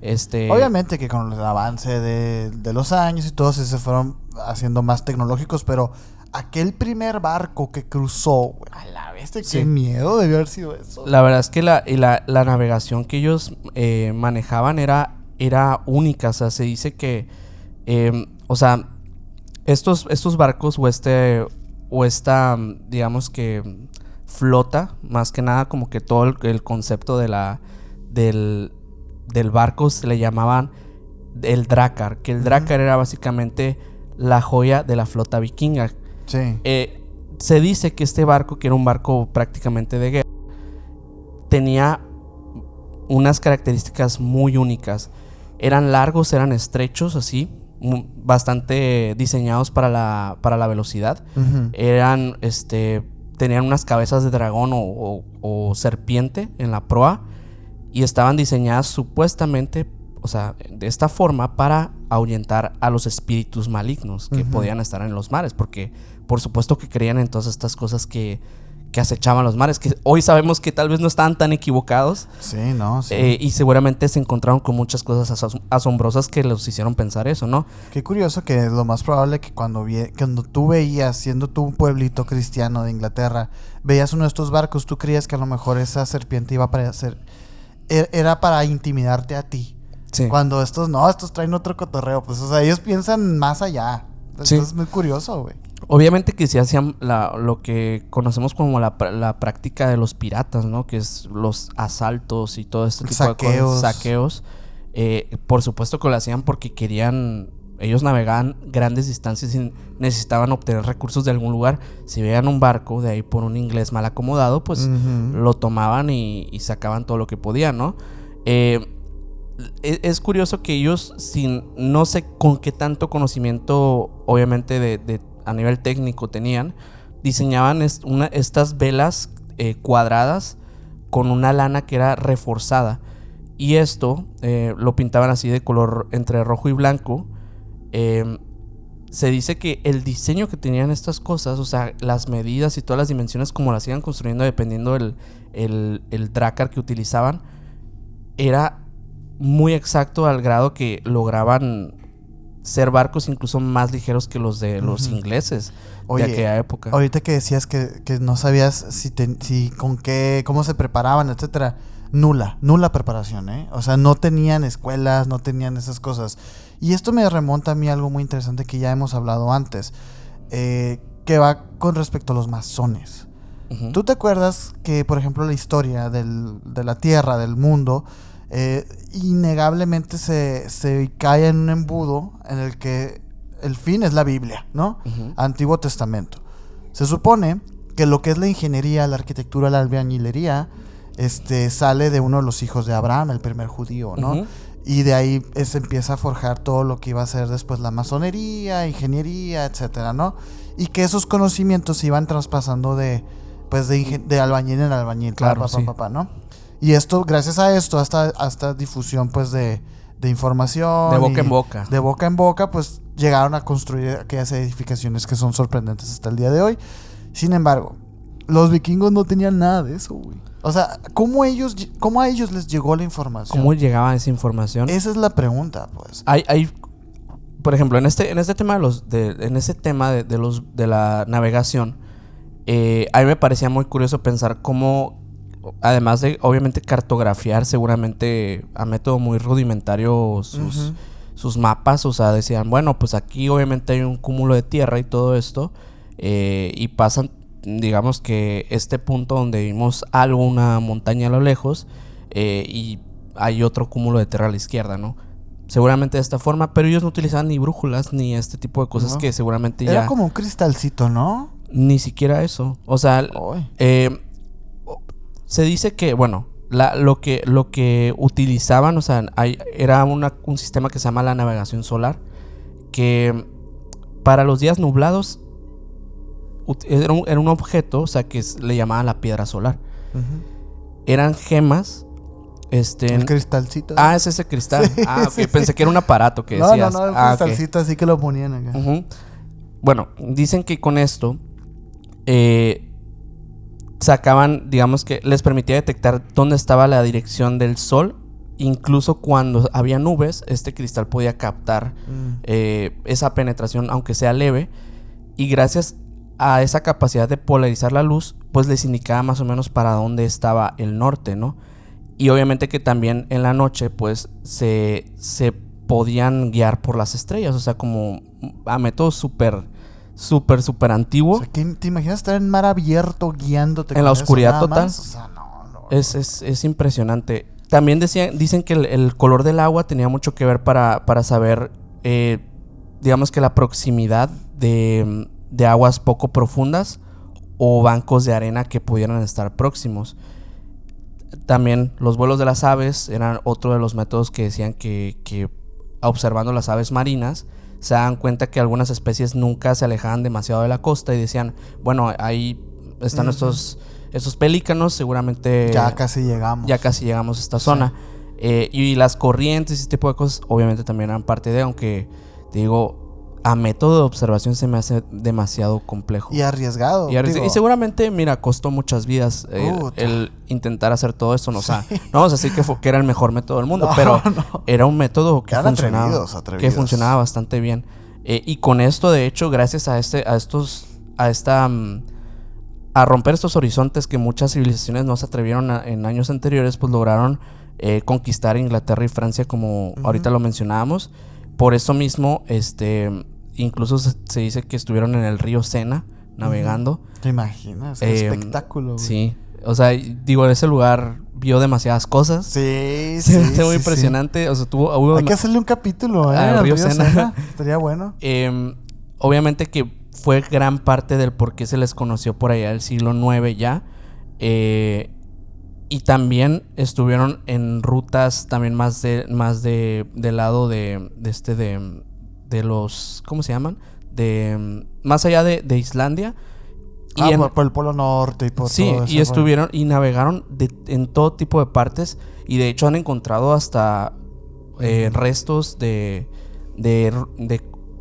Obviamente que con el avance de los años y todo se fueron haciendo más tecnológicos, pero aquel primer barco que cruzó, güey, a la bestia, qué miedo debió haber sido eso. La verdad es que la navegación que ellos manejaban era única. O sea, se dice que o sea, estos barcos o esta digamos que flota, más que nada, como que todo el concepto del barco se le llamaban el Drakkar, que el Drakkar era básicamente la joya de la flota vikinga. Sí. Se dice que este barco, que era un barco prácticamente de guerra, tenía unas características muy únicas. Eran largos, eran estrechos, así, bastante diseñados para la velocidad. Eran, tenían unas cabezas de dragón o serpiente en la proa, y estaban diseñadas supuestamente, o sea, de esta forma, para ahuyentar a los espíritus malignos que podían estar en los mares, porque por supuesto que creían en todas estas cosas que acechaban los mares, que hoy sabemos que tal vez no estaban tan equivocados. Sí, ¿no? Sí. Y seguramente se encontraron con muchas cosas asombrosas que los hicieron pensar eso, ¿no? Qué curioso que lo más probable que cuando tú veías, siendo tú un pueblito cristiano de Inglaterra, veías uno de estos barcos, tú creías que a lo mejor esa serpiente iba para era para intimidarte a ti. Sí. Cuando estos traen otro cotorreo, pues, o sea, ellos piensan más allá. Entonces es muy curioso, güey. Obviamente que sí hacían lo que conocemos como la práctica de los piratas, ¿no? Que es los asaltos y todo este tipo de cosas. Saqueos. Por supuesto que lo hacían porque ellos navegaban grandes distancias y necesitaban obtener recursos de algún lugar. Si veían un barco de ahí por un inglés mal acomodado, pues lo tomaban y sacaban todo lo que podían, ¿no? Es curioso que ellos, no sé con qué tanto conocimiento, obviamente a nivel técnico tenían, diseñaban estas velas cuadradas con una lana que era reforzada. Y esto lo pintaban así de color entre rojo y blanco. Se dice que el diseño que tenían estas cosas, o sea, las medidas y todas las dimensiones como las iban construyendo dependiendo el drácar que utilizaban, era muy exacto al grado que lograban ser barcos incluso más ligeros que los de los ingleses. Oye, de aquella época. Ahorita que decías que no sabías cómo se preparaban, etcétera. Nula preparación, ¿eh? O sea, no tenían escuelas, no tenían esas cosas. Y esto me remonta a mí a algo muy interesante que ya hemos hablado antes, que va con respecto a los masones. ¿Tú te acuerdas que, por ejemplo, la historia de la Tierra, del mundo, innegablemente se cae en un embudo en el que el fin es la Biblia, ¿no? Antiguo Testamento. Se supone que lo que es la ingeniería, la arquitectura, la albañilería, sale de uno de los hijos de Abraham, el primer judío, ¿no? Y de ahí se empieza a forjar todo lo que iba a ser después la masonería, ingeniería, etcétera, ¿no? Y que esos conocimientos se iban traspasando de albañil en albañil, claro, ¿no? Y esto, gracias a esto, hasta difusión, pues, de información. De boca en boca. De boca en boca, pues, llegaron a construir aquellas edificaciones que son sorprendentes hasta el día de hoy. Sin embargo, los vikingos no tenían nada de eso, güey. O sea, ¿cómo a ellos les llegó la información? ¿Cómo llegaba esa información? Esa es la pregunta, pues. Hay por ejemplo, en este tema de la navegación, a mí me parecía muy curioso pensar cómo, además de obviamente cartografiar seguramente a método muy rudimentario sus mapas, o sea, decían, bueno, pues aquí obviamente hay un cúmulo de tierra y todo esto, y pasan, digamos que este punto donde vimos una montaña a lo lejos, y hay otro cúmulo de tierra a la izquierda, ¿no? Seguramente de esta forma, pero ellos no utilizaban ni brújulas ni este tipo de cosas que seguramente era como un cristalcito, ¿no? Ni siquiera eso. O sea, se dice que, bueno, lo que utilizaban, o sea, era un sistema que se llama la navegación solar, que para los días nublados era un objeto, o sea, que le llamaban la piedra solar. Eran gemas. El cristalcito. Es ese cristal. Sí, okay. Sí. Pensé que era un aparato que decías. No, el cristalcito, okay. Así que lo ponían acá. Bueno, dicen que con esto sacaban, digamos que les permitía detectar dónde estaba la dirección del sol. Incluso cuando había nubes, este cristal podía captar esa penetración, aunque sea leve. Y gracias a esa capacidad de polarizar la luz, pues les indicaba más o menos para dónde estaba el norte, ¿no? Y obviamente que también en la noche pues se podían guiar por las estrellas, o sea, como a métodos súper antiguo. O sea, ¿te imaginas estar en mar abierto guiándote en la oscuridad total? O sea, no. Es impresionante. También dicen que el color del agua tenía mucho que ver para saber, digamos que la proximidad de aguas poco profundas o bancos de arena que pudieran estar próximos. También los vuelos de las aves eran otro de los métodos que decían que observando las aves marinas se dan cuenta que algunas especies nunca se alejaban demasiado de la costa y decían, bueno, ahí están estos pelícanos, seguramente ya casi llegamos a esta zona. Y las corrientes y ese tipo de cosas obviamente también eran parte de, aunque te digo, a método de observación se me hace demasiado complejo. Y arriesgado. Y seguramente, mira, costó muchas vidas el intentar hacer todo esto. No, o sea, no vamos a decir que era el mejor método del mundo, pero era un método que funcionaba. Atrevidos. Que funcionaba bastante bien. Y con esto, de hecho, gracias a romper estos horizontes que muchas civilizaciones no se atrevieron en años anteriores, pues lograron conquistar Inglaterra y Francia, como ahorita lo mencionábamos. Por eso mismo, incluso se dice que estuvieron en el río Sena navegando. ¿Te imaginas? Qué espectáculo, güey. Sí. O sea, digo, ese lugar vio demasiadas cosas. Sí. Se me hace muy impresionante. Sí. O sea, hay que hacerle un capítulo, al río Sena. Estaría bueno. Obviamente que fue gran parte del por qué se les conoció por allá del siglo IX ya. Y también estuvieron en rutas también más del lado de los, ¿cómo se llaman? Más allá de Islandia. Y por el Polo Norte y por todo eso. Sí, y estuvieron y navegaron en todo tipo de partes. Y de hecho han encontrado hasta restos de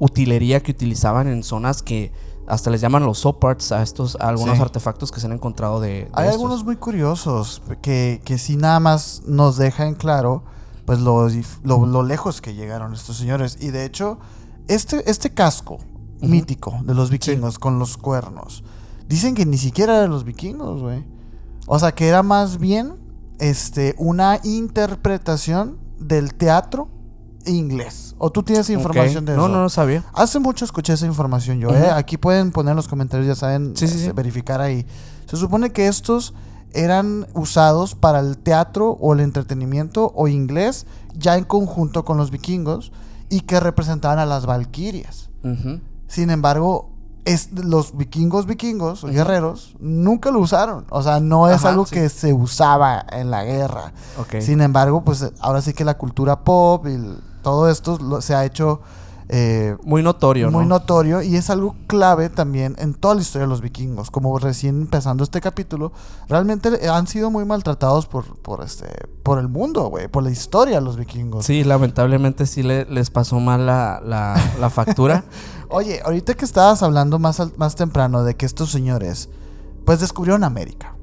utilería que utilizaban en zonas que hasta les llaman los soparts a algunos artefactos que se han encontrado de hay estos. Algunos muy curiosos que sí nada más nos dejan claro pues lo lejos que llegaron estos señores. Y de hecho este casco mítico de los vikingos con los cuernos, dicen que ni siquiera era de los vikingos, güey. O sea, que era más bien una interpretación del teatro inglés. ¿O tú tienes información de eso? No sabía. Hace mucho escuché esa información yo, Aquí pueden poner en los comentarios, ya saben, verificar ahí. Se supone que estos eran usados para el teatro o el entretenimiento o inglés, ya en conjunto con los vikingos, y que representaban a las valquirias. Sin embargo, los vikingos, guerreros, nunca lo usaron. O sea, no es algo que se usaba en la guerra. Sin embargo, pues ahora sí que la cultura pop y todo esto se ha hecho muy notorio, muy notorio, y es algo clave también en toda la historia de los vikingos. Como recién empezando este capítulo, realmente han sido muy maltratados por el mundo, güey, por la historia de los vikingos. Sí, lamentablemente sí les pasó mal la factura. Oye, ahorita que estabas hablando más temprano de que estos señores pues descubrieron América,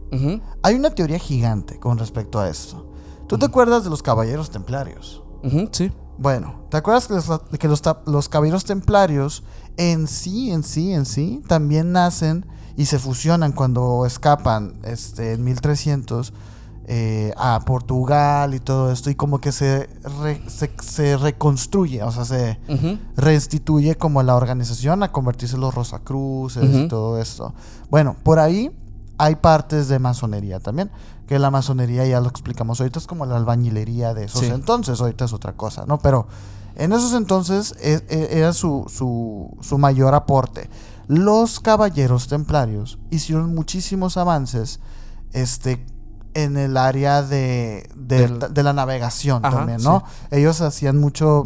hay una teoría gigante con respecto a esto. ¿Tú te acuerdas de los caballeros templarios? Sí. Bueno, ¿te acuerdas que los caballeros templarios en sí también nacen y se fusionan cuando escapan en 1300 a Portugal y todo esto, y como que se reconstruye, o sea, se reinstituye como la organización a convertirse en los Rosacruces y todo esto? Bueno, por ahí hay partes de masonería también, que la masonería ya lo explicamos ahorita, es como la albañilería de esos entonces, ahorita es otra cosa, ¿no? Pero en esos entonces era su mayor aporte. Los caballeros templarios hicieron muchísimos avances en el área de la navegación también, ¿no? Sí. Ellos hacían mucho,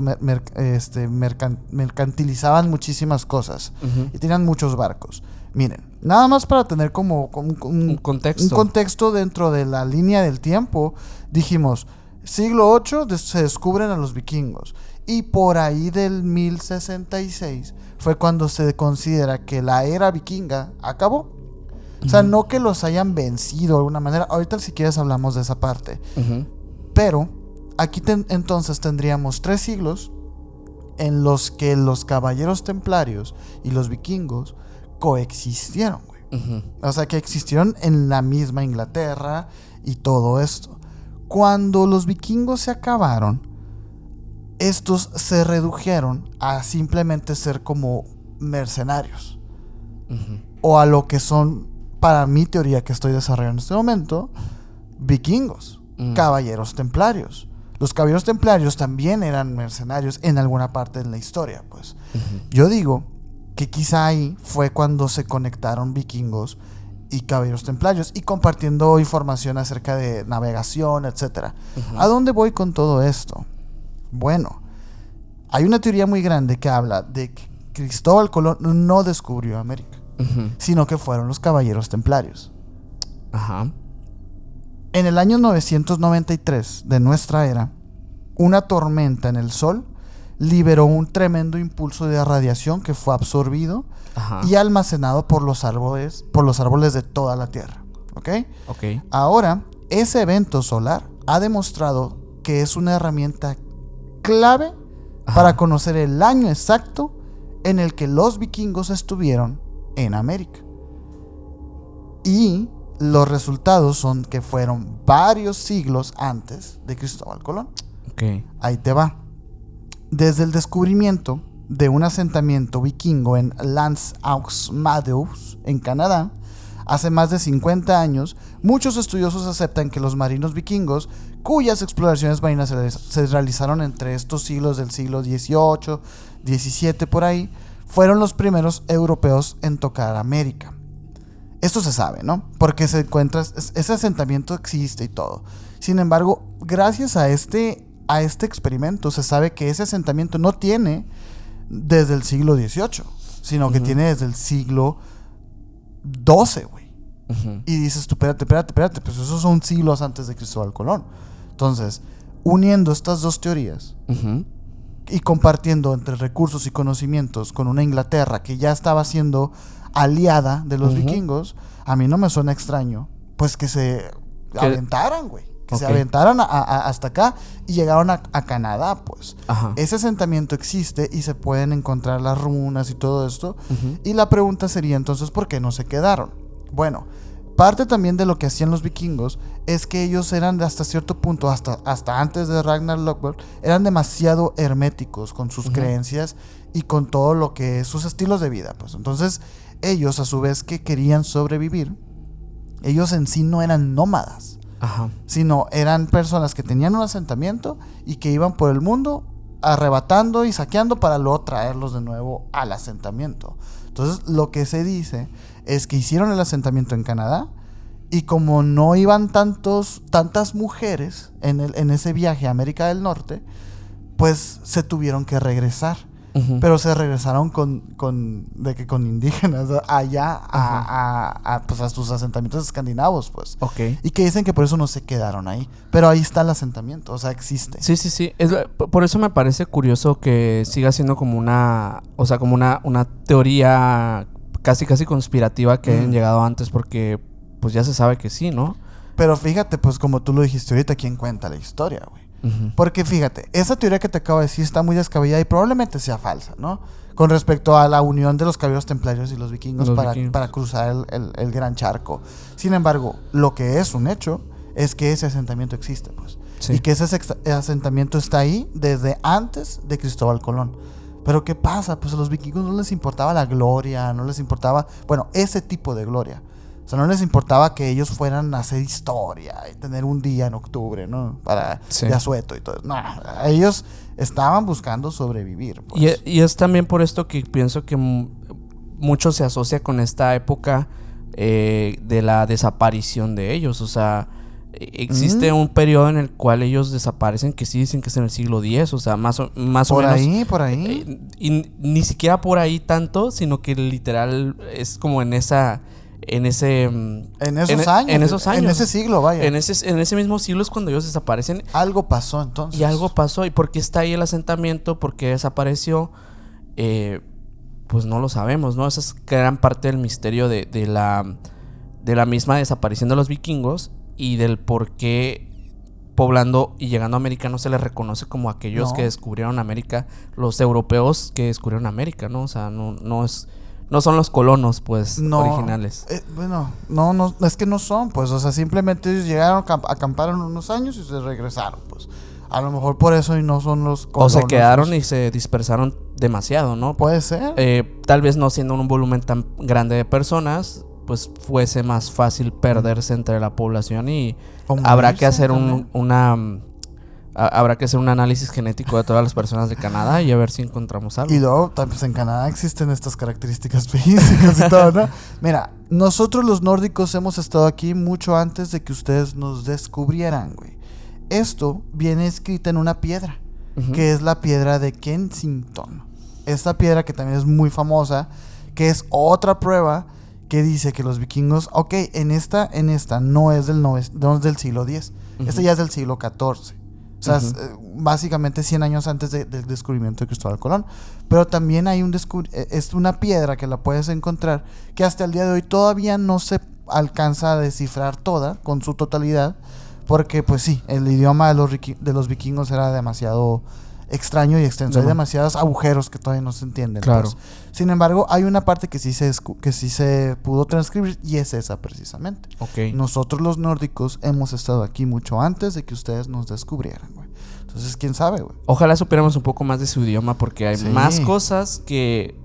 mercantilizaban muchísimas cosas y tenían muchos barcos. Miren, nada más para tener como un contexto dentro de la línea del tiempo, dijimos, siglo VIII se descubren a los vikingos, y por ahí del 1066 fue cuando se considera que la era vikinga acabó. O sea, no que los hayan vencido de alguna manera. Ahorita si quieres hablamos de esa parte. Pero aquí entonces tendríamos 3 siglos en los que los caballeros templarios y los vikingos coexistieron, güey. O sea, que existieron en la misma Inglaterra y todo esto. Cuando los vikingos se acabaron, estos se redujeron a simplemente ser como mercenarios. O a lo que son, para mi teoría que estoy desarrollando en este momento, vikingos, caballeros templarios. Los caballeros templarios también eran mercenarios en alguna parte de la historia, pues. Yo digo que quizá ahí fue cuando se conectaron vikingos y caballeros templarios, y compartiendo información acerca de navegación, etcétera. ¿A dónde voy con todo esto? Bueno, hay una teoría muy grande que habla de que Cristóbal Colón no descubrió América, sino que fueron los caballeros templarios. En el año 993 de nuestra era, una tormenta en el Sol liberó un tremendo impulso de radiación que fue absorbido y almacenado por los árboles de toda la Tierra. ¿Ok? Ahora, ese evento solar ha demostrado que es una herramienta clave para conocer el año exacto en el que los vikingos estuvieron en América. Y los resultados son que fueron varios siglos antes de Cristóbal Colón. Ahí te va. Desde el descubrimiento de un asentamiento vikingo en L'Anse aux Meadows, en Canadá, hace más de 50 años, muchos estudiosos aceptan que los marinos vikingos, cuyas exploraciones marinas se realizaron entre estos siglos del siglo XVIII, XVII por ahí, fueron los primeros europeos en tocar América. Esto se sabe, ¿no? Porque se encuentra, ese asentamiento existe y todo. Sin embargo, gracias a este experimento se sabe que ese asentamiento no tiene desde el siglo XVIII, sino que tiene desde el siglo XII, güey. Y dices tú, espérate, pues esos son siglos antes de Cristóbal Colón. Entonces, uniendo estas dos teorías y compartiendo entre recursos y conocimientos con una Inglaterra que ya estaba siendo aliada de los vikingos, a mí no me suena extraño, pues que se aventaran, güey. Que se aventaran hasta acá y llegaron a Canadá, pues. Ese asentamiento existe y se pueden encontrar las runas y todo esto. Y la pregunta sería entonces, ¿por qué no se quedaron? Bueno, parte también de lo que hacían los vikingos es que ellos eran hasta cierto punto, hasta antes de Ragnar Lothbrok, eran demasiado herméticos con sus creencias y con todo lo que es sus estilos de vida, pues. Entonces, ellos a su vez que querían sobrevivir, ellos en sí no eran nómadas. Sino eran personas que tenían un asentamiento y que iban por el mundo arrebatando y saqueando para luego traerlos de nuevo al asentamiento. Entonces lo que se dice es que hicieron el asentamiento en Canadá y como no iban tantas mujeres en ese viaje a América del Norte, pues se tuvieron que regresar. Pero se regresaron con indígenas allá pues a sus asentamientos escandinavos, pues. Y que dicen que por eso no se quedaron ahí. Pero ahí está el asentamiento, o sea, existe. Sí. Por eso me parece curioso que siga siendo como una teoría casi conspirativa que hayan llegado antes, porque pues ya se sabe que sí, ¿no? Pero fíjate, pues como tú lo dijiste ahorita, ¿quién cuenta la historia, güey? Porque fíjate, esa teoría que te acabo de decir está muy descabellada y probablemente sea falsa, ¿no? Con respecto a la unión de los caballeros templarios y los vikingos para cruzar el gran charco. Sin embargo, lo que es un hecho es que ese asentamiento existe, pues. Y que ese asentamiento está ahí desde antes de Cristóbal Colón. Pero ¿qué pasa? Pues a los vikingos no les importaba la gloria, no les importaba, bueno, ese tipo de gloria. O sea, no les importaba que ellos fueran a hacer historia y tener un día en octubre, ¿no? Para de asueto y todo. No, ellos estaban buscando sobrevivir, pues. Y es también por esto que pienso que mucho se asocia con esta época de la desaparición de ellos. O sea, existe un periodo en el cual ellos desaparecen que sí dicen que es en el siglo X. O sea, más o menos. Por ahí. Y ni siquiera por ahí tanto, sino que literal es como en esos años. En ese siglo, vaya. En ese mismo siglo es cuando ellos desaparecen. Algo pasó entonces. Y algo pasó. ¿Y por qué está ahí el asentamiento? ¿Por qué desapareció? Pues no lo sabemos, ¿no? Esa es gran parte del misterio de la misma desaparición de los vikingos y del por qué poblando y llegando a América no se les reconoce como aquellos que descubrieron América, los europeos que descubrieron América, ¿no? O sea, no son los colonos, pues, originales. No, es que no son, pues, o sea, simplemente ellos llegaron, acamparon unos años y se regresaron, pues. A lo mejor por eso y no son los colonos. O se quedaron y se dispersaron demasiado, ¿no? Puede ser. Tal vez no siendo un volumen tan grande de personas, pues fuese más fácil perderse entre la población y habrá que hacer habrá que hacer un análisis genético de todas las personas de Canadá y a ver si encontramos algo. Y luego, pues en Canadá existen estas características físicas y todo, ¿no? Mira, nosotros los nórdicos hemos estado aquí mucho antes de que ustedes nos descubrieran, güey. Esto viene escrita en una piedra, que es la piedra de Kensington. Esta piedra que también es muy famosa, que es otra prueba que dice que los vikingos, en esta no es del siglo X, esta ya es del siglo XIV. O sea, básicamente 100 años antes del descubrimiento de Cristóbal Colón. Pero también hay es una piedra que la puedes encontrar que hasta el día de hoy todavía no se alcanza a descifrar toda, con su totalidad, porque pues sí, el idioma de los vikingos era demasiado extraño y extenso. Hay demasiados agujeros que todavía no se entienden. Claro. Pues. Sin embargo, hay una parte que sí se pudo transcribir y es esa precisamente. Okay. Nosotros los nórdicos hemos estado aquí mucho antes de que ustedes nos descubrieran, güey. Entonces, ¿quién sabe, güey? Ojalá supiéramos un poco más de su idioma porque hay más cosas que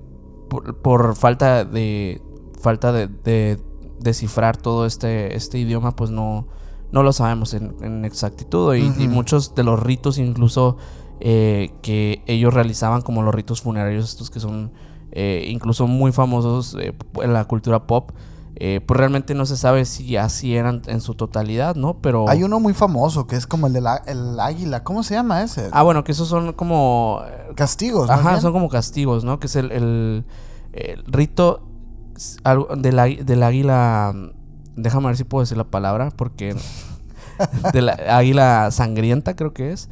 por falta de descifrar todo este idioma, pues no lo sabemos en exactitud. Y muchos de los ritos incluso que ellos realizaban, como los ritos funerarios estos que son incluso muy famosos en la cultura pop, pues realmente no se sabe si así eran en su totalidad, ¿no? Pero hay uno muy famoso que es como el águila. ¿Cómo se llama ese? Bueno, que esos son como castigos, ¿no? Ajá, son como castigos, ¿no? Que es el rito del águila. Déjame ver si puedo decir la palabra, porque de la águila sangrienta, creo que es.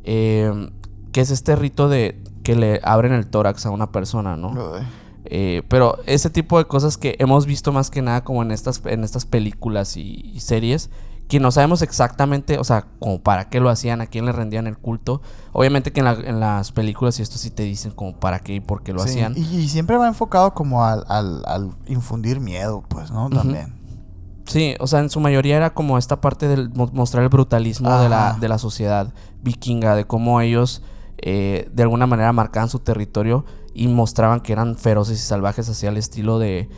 Que es este rito de que le abren el tórax a una persona, ¿no? Pero ese tipo de cosas que hemos visto más que nada como en estas películas y series, que no sabemos exactamente, o sea, como para qué lo hacían, a quién le rendían el culto. Obviamente que en las películas y esto sí te dicen como para qué y por qué lo hacían. Y siempre va enfocado como al infundir miedo, pues, ¿no? También. Sí, o sea, en su mayoría era como esta parte del mostrar el brutalismo de la sociedad vikinga, de cómo ellos de alguna manera marcaban su territorio y mostraban que eran feroces y salvajes hacia el estilo de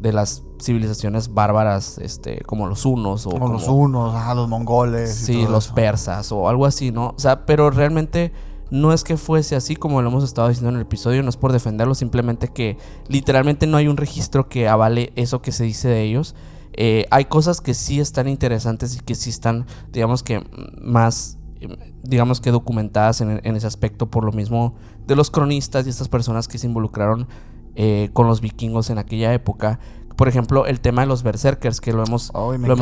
las civilizaciones bárbaras, como los hunos o los hunos, los mongoles. Sí, los persas o algo así, ¿no? O sea, pero realmente no es que fuese así como lo hemos estado diciendo en el episodio, no es por defenderlo, simplemente que literalmente no hay un registro que avale eso que se dice de ellos. Hay cosas que sí están interesantes y que sí están, digamos que más, digamos que documentadas en ese aspecto, por lo mismo de los cronistas y estas personas que se involucraron con los vikingos en aquella época. Por ejemplo, el tema de los berserkers, que lo hemos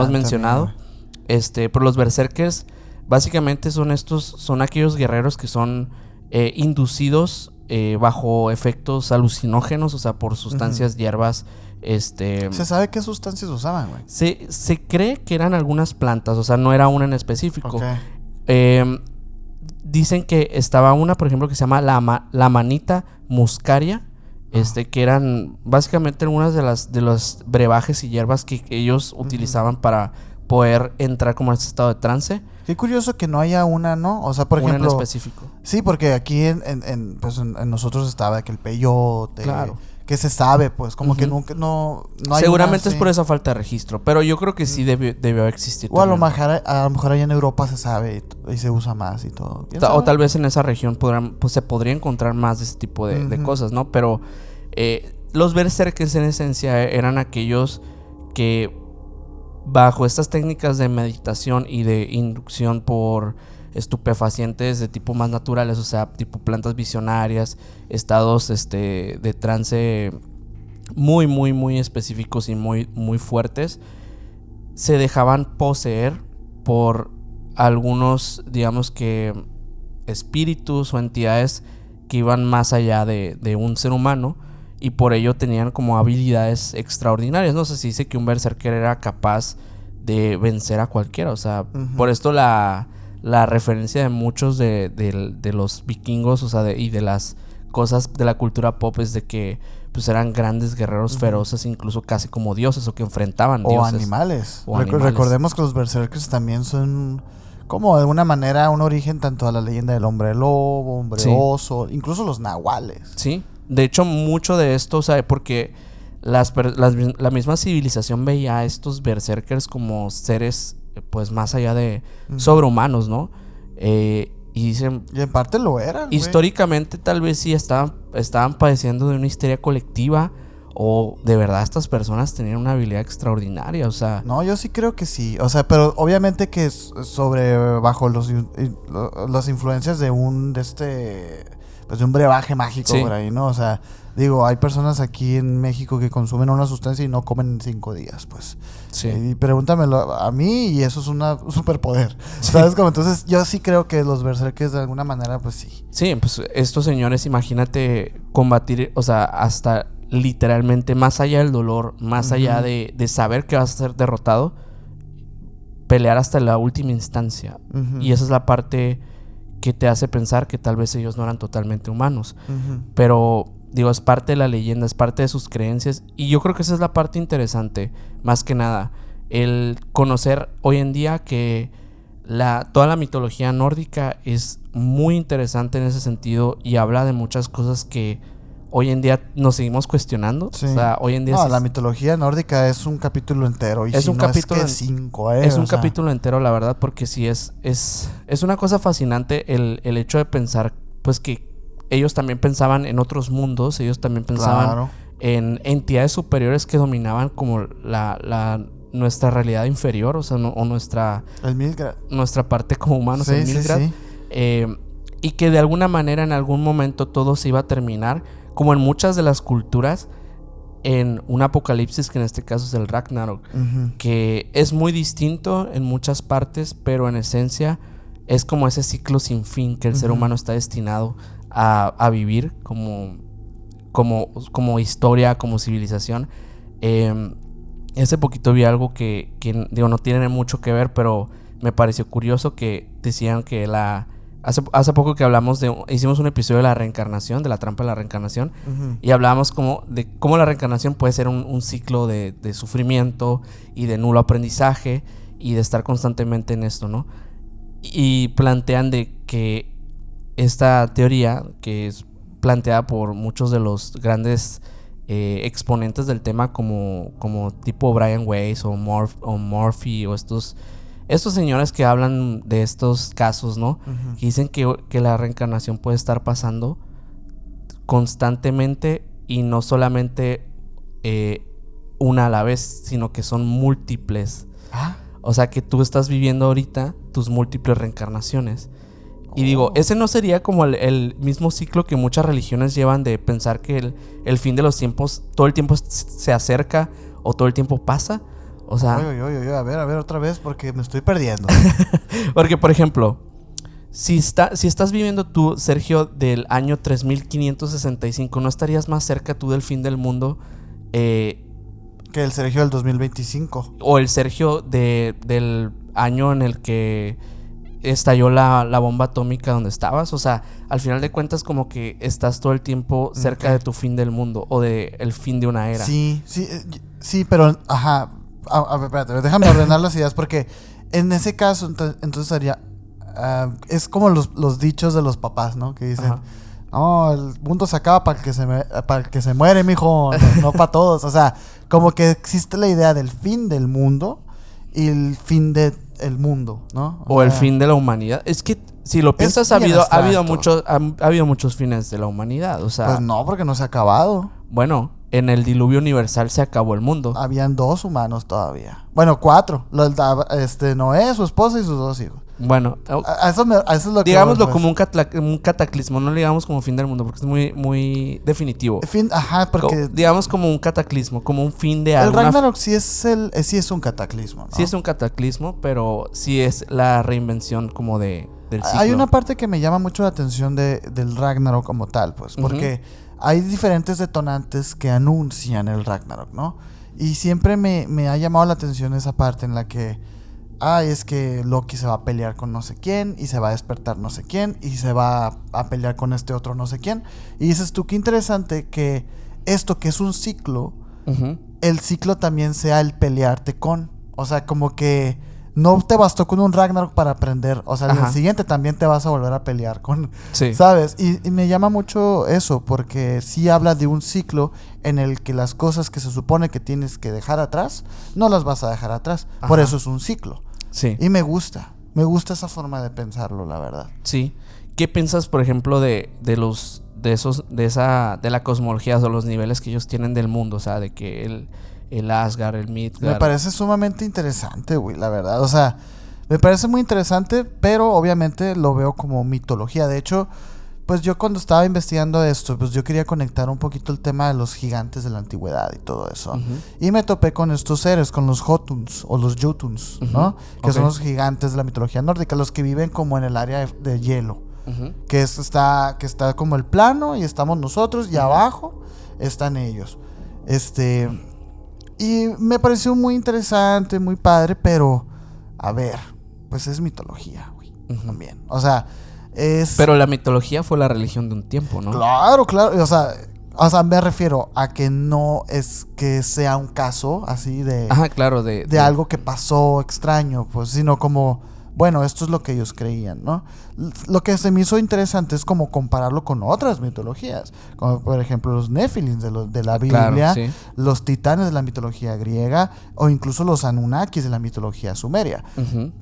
mencionado. Pero los berserkers básicamente son aquellos guerreros que son inducidos bajo efectos alucinógenos, o sea, por sustancias, hierbas. ¿Se sabe qué sustancias usaban, güey? Se cree que eran algunas plantas, o sea, no era una en específico. Okay. Dicen que estaba una, por ejemplo, que se llama la manita muscaria, que eran básicamente algunas de los brebajes y hierbas que ellos utilizaban para poder entrar como en este estado de trance. Qué curioso que no haya una, ¿no? O sea, por ejemplo, en específico. Sí, porque aquí en nosotros estaba que el peyote. Claro. Que se sabe, pues, como que nunca, no hay. Seguramente es por esa falta de registro, pero yo creo que sí debió existir. O a lo mejor allá en Europa se sabe y se usa más y todo. O tal vez en esa región se podría encontrar más de ese tipo de cosas, ¿no? Pero los berserkers en esencia eran aquellos que bajo estas técnicas de meditación y de inducción por estupefacientes de tipo más naturales, o sea, tipo plantas visionarias, estados de trance muy, muy, muy específicos y muy, muy fuertes, se dejaban poseer por algunos, digamos que espíritus o entidades que iban más allá de un ser humano, y por ello tenían como habilidades extraordinarias. No sé si dice que un berserker era capaz de vencer a cualquiera, o sea, por esto la referencia de muchos de los vikingos, o sea, y de las cosas de la cultura pop es de que pues eran grandes guerreros feroces, incluso casi como dioses, o que enfrentaban dioses. O animales. Recordemos que los berserkers también son como de alguna manera un origen tanto a la leyenda del hombre lobo, hombre oso, incluso los nahuales. Sí, de hecho mucho de esto, o sea, porque la misma civilización veía a estos berserkers como seres pues más allá de sobrehumanos, ¿no? Y dicen... Y en parte lo eran, históricamente tal vez sí estaban padeciendo de una histeria colectiva, o de verdad estas personas tenían una habilidad extraordinaria, o sea... No, yo sí creo que sí, o sea, pero obviamente que bajo las influencias de de un brebaje mágico por ahí, ¿no? O sea, digo, hay personas aquí en México que consumen una sustancia y no comen en 5 días, pues. Sí. Y pregúntamelo a mí y eso es un superpoder, ¿sabes? Como entonces yo sí creo que los berserkers de alguna manera, pues sí. Sí, pues estos señores, imagínate combatir, o sea, hasta literalmente más allá del dolor, más allá de saber que vas a ser derrotado, pelear hasta la última instancia. Y esa es la parte que te hace pensar que tal vez ellos no eran totalmente humanos. Pero, digo, es parte de la leyenda, es parte de sus creencias. Y yo creo que esa es la parte interesante, más que nada. El conocer hoy en día que toda la mitología nórdica es muy interesante en ese sentido y habla de muchas cosas que hoy en día nos seguimos cuestionando. Sí. O sea, hoy en día... No, la mitología nórdica es un capítulo entero. Y es si un no capítulo... es que 5, Es un capítulo entero, la verdad, porque sí es una cosa fascinante el hecho de pensar, pues, que ellos también pensaban en otros mundos. Ellos también pensaban en entidades superiores que dominaban como nuestra realidad inferior, o sea, o nuestra... El Midgard. Nuestra parte como humanos, el Midgard. Y que de alguna manera en algún momento todo se iba a terminar, como en muchas de las culturas, en un apocalipsis que en este caso es el Ragnarok, que es muy distinto en muchas partes, pero en esencia es como ese ciclo sin fin que el ser humano está destinado a vivir como historia, como civilización. Hace poquito vi algo que digo, no tiene mucho que ver, pero me pareció curioso que decían que hace poco que hicimos un episodio de la reencarnación, de la trampa de la reencarnación, y hablábamos de cómo la reencarnación puede ser un ciclo de sufrimiento y de nulo aprendizaje y de estar constantemente en esto, ¿no? Y plantean de que esta teoría, que es planteada por muchos de los grandes exponentes del tema como tipo Brian Weiss o Murphy o estos señores que hablan de estos casos, ¿no? Que dicen que la reencarnación puede estar pasando constantemente y no solamente una a la vez, sino que son múltiples. O sea, que tú estás viviendo ahorita tus múltiples reencarnaciones. Y digo, ese no sería como el mismo ciclo que muchas religiones llevan de pensar que el fin de los tiempos todo el tiempo se acerca o todo el tiempo pasa. O sea... A ver otra vez porque me estoy perdiendo. Porque, por ejemplo, si estás viviendo tú, Sergio, del año 3565, ¿no estarías más cerca tú del fin del mundo? Que el Sergio del 2025. O el Sergio del año en el que estalló la bomba atómica donde estabas. O sea, al final de cuentas como que estás todo el tiempo cerca de tu fin del mundo o de el fin de una era. Sí, pero... Ajá. A ver, espérate, déjame ordenar las ideas porque en ese caso entonces sería es como los dichos de los papás, ¿no? Que dicen, no, el mundo se acaba para el que se muere, mijo, no para todos. O sea, como que existe la idea del fin del mundo y el fin del mundo, ¿no? O el fin de la humanidad. Es que si lo piensas, ha habido muchos fines de la humanidad. O sea, pues no, porque no se ha acabado. Bueno, en el diluvio universal se acabó el mundo. Habían 2 humanos todavía. Bueno, 4. Noé, su esposa y sus 2 hijos. Bueno, eso es lo que... Digámoslo como un cataclismo. No lo digamos como fin del mundo porque es muy, muy definitivo. Porque... digamos como un cataclismo, como un fin de algo. El Ragnarok sí es un cataclismo, ¿no? Sí es un cataclismo, pero sí es la reinvención como del ciclo. Hay una parte que me llama mucho la atención del Ragnarok como tal, pues. Porque... hay diferentes detonantes que anuncian el Ragnarok, ¿no? Y siempre me ha llamado la atención esa parte en la que... es que Loki se va a pelear con no sé quién y se va a despertar no sé quién y se va a pelear con este otro no sé quién. Y dices tú, qué interesante que esto que es un ciclo, el ciclo también sea el pelearte con. O sea, como que... no te bastó con un Ragnarok para aprender. O sea, en el siguiente también te vas a volver a pelear con... Sí. ¿Sabes? Y me llama mucho eso, porque sí habla de un ciclo en el que las cosas que se supone que tienes que dejar atrás, no las vas a dejar atrás. Por eso es un ciclo. Sí. Y me gusta esa forma de pensarlo, la verdad. Sí. ¿Qué piensas, por ejemplo, de la cosmología o los niveles que ellos tienen del mundo? O sea, de que el Asgard, el Midgard. Me parece sumamente interesante, güey, la verdad. O sea, me parece muy interesante, pero obviamente lo veo como mitología. De hecho, pues yo cuando estaba investigando esto, pues yo quería conectar un poquito el tema de los gigantes de la antigüedad y todo eso. Y me topé con estos seres, con los Jotuns o los Jotuns, ¿no? Que son los gigantes de la mitología nórdica, los que viven como en el área de hielo. Que está como el plano y estamos nosotros y abajo están ellos. Y me pareció muy interesante, muy padre, pero a ver, pues es mitología, güey, también. O sea, pero la mitología fue la religión de un tiempo, ¿no? Claro, o sea, me refiero a que no es que sea un caso así de... Ajá, claro, de algo que pasó extraño, pues, sino como, bueno, esto es lo que ellos creían, ¿no? Lo que se me hizo interesante es como compararlo con otras mitologías, como por ejemplo los Néfilins de la Biblia, claro, sí. Los titanes de la mitología griega, o incluso los Anunnakis de la mitología sumeria.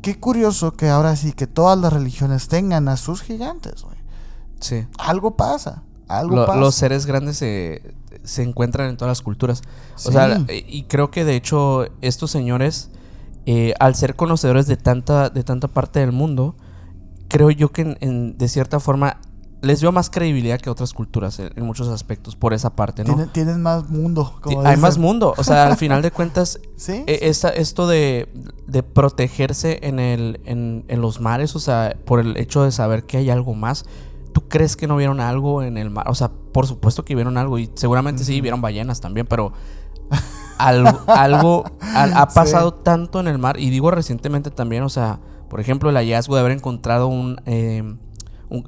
Qué curioso que ahora sí que todas las religiones tengan a sus gigantes, güey. Sí. Algo pasa. Los seres grandes se encuentran en todas las culturas. Sí. O sea, y creo que de hecho estos señores, al ser conocedores de tanta parte del mundo, creo yo que de cierta forma les veo más credibilidad que otras culturas en muchos aspectos, por esa parte, ¿no? Tienen más mundo. Hay más mundo. O sea, al final de cuentas, ¿sí? Esto de protegerse en los mares, o sea, por el hecho de saber que hay algo más. ¿Tú crees que no vieron algo en el mar? O sea, por supuesto que vieron algo, y seguramente sí vieron ballenas también, pero algo ha pasado tanto en el mar. Y digo recientemente también, o sea, por ejemplo, el hallazgo de haber encontrado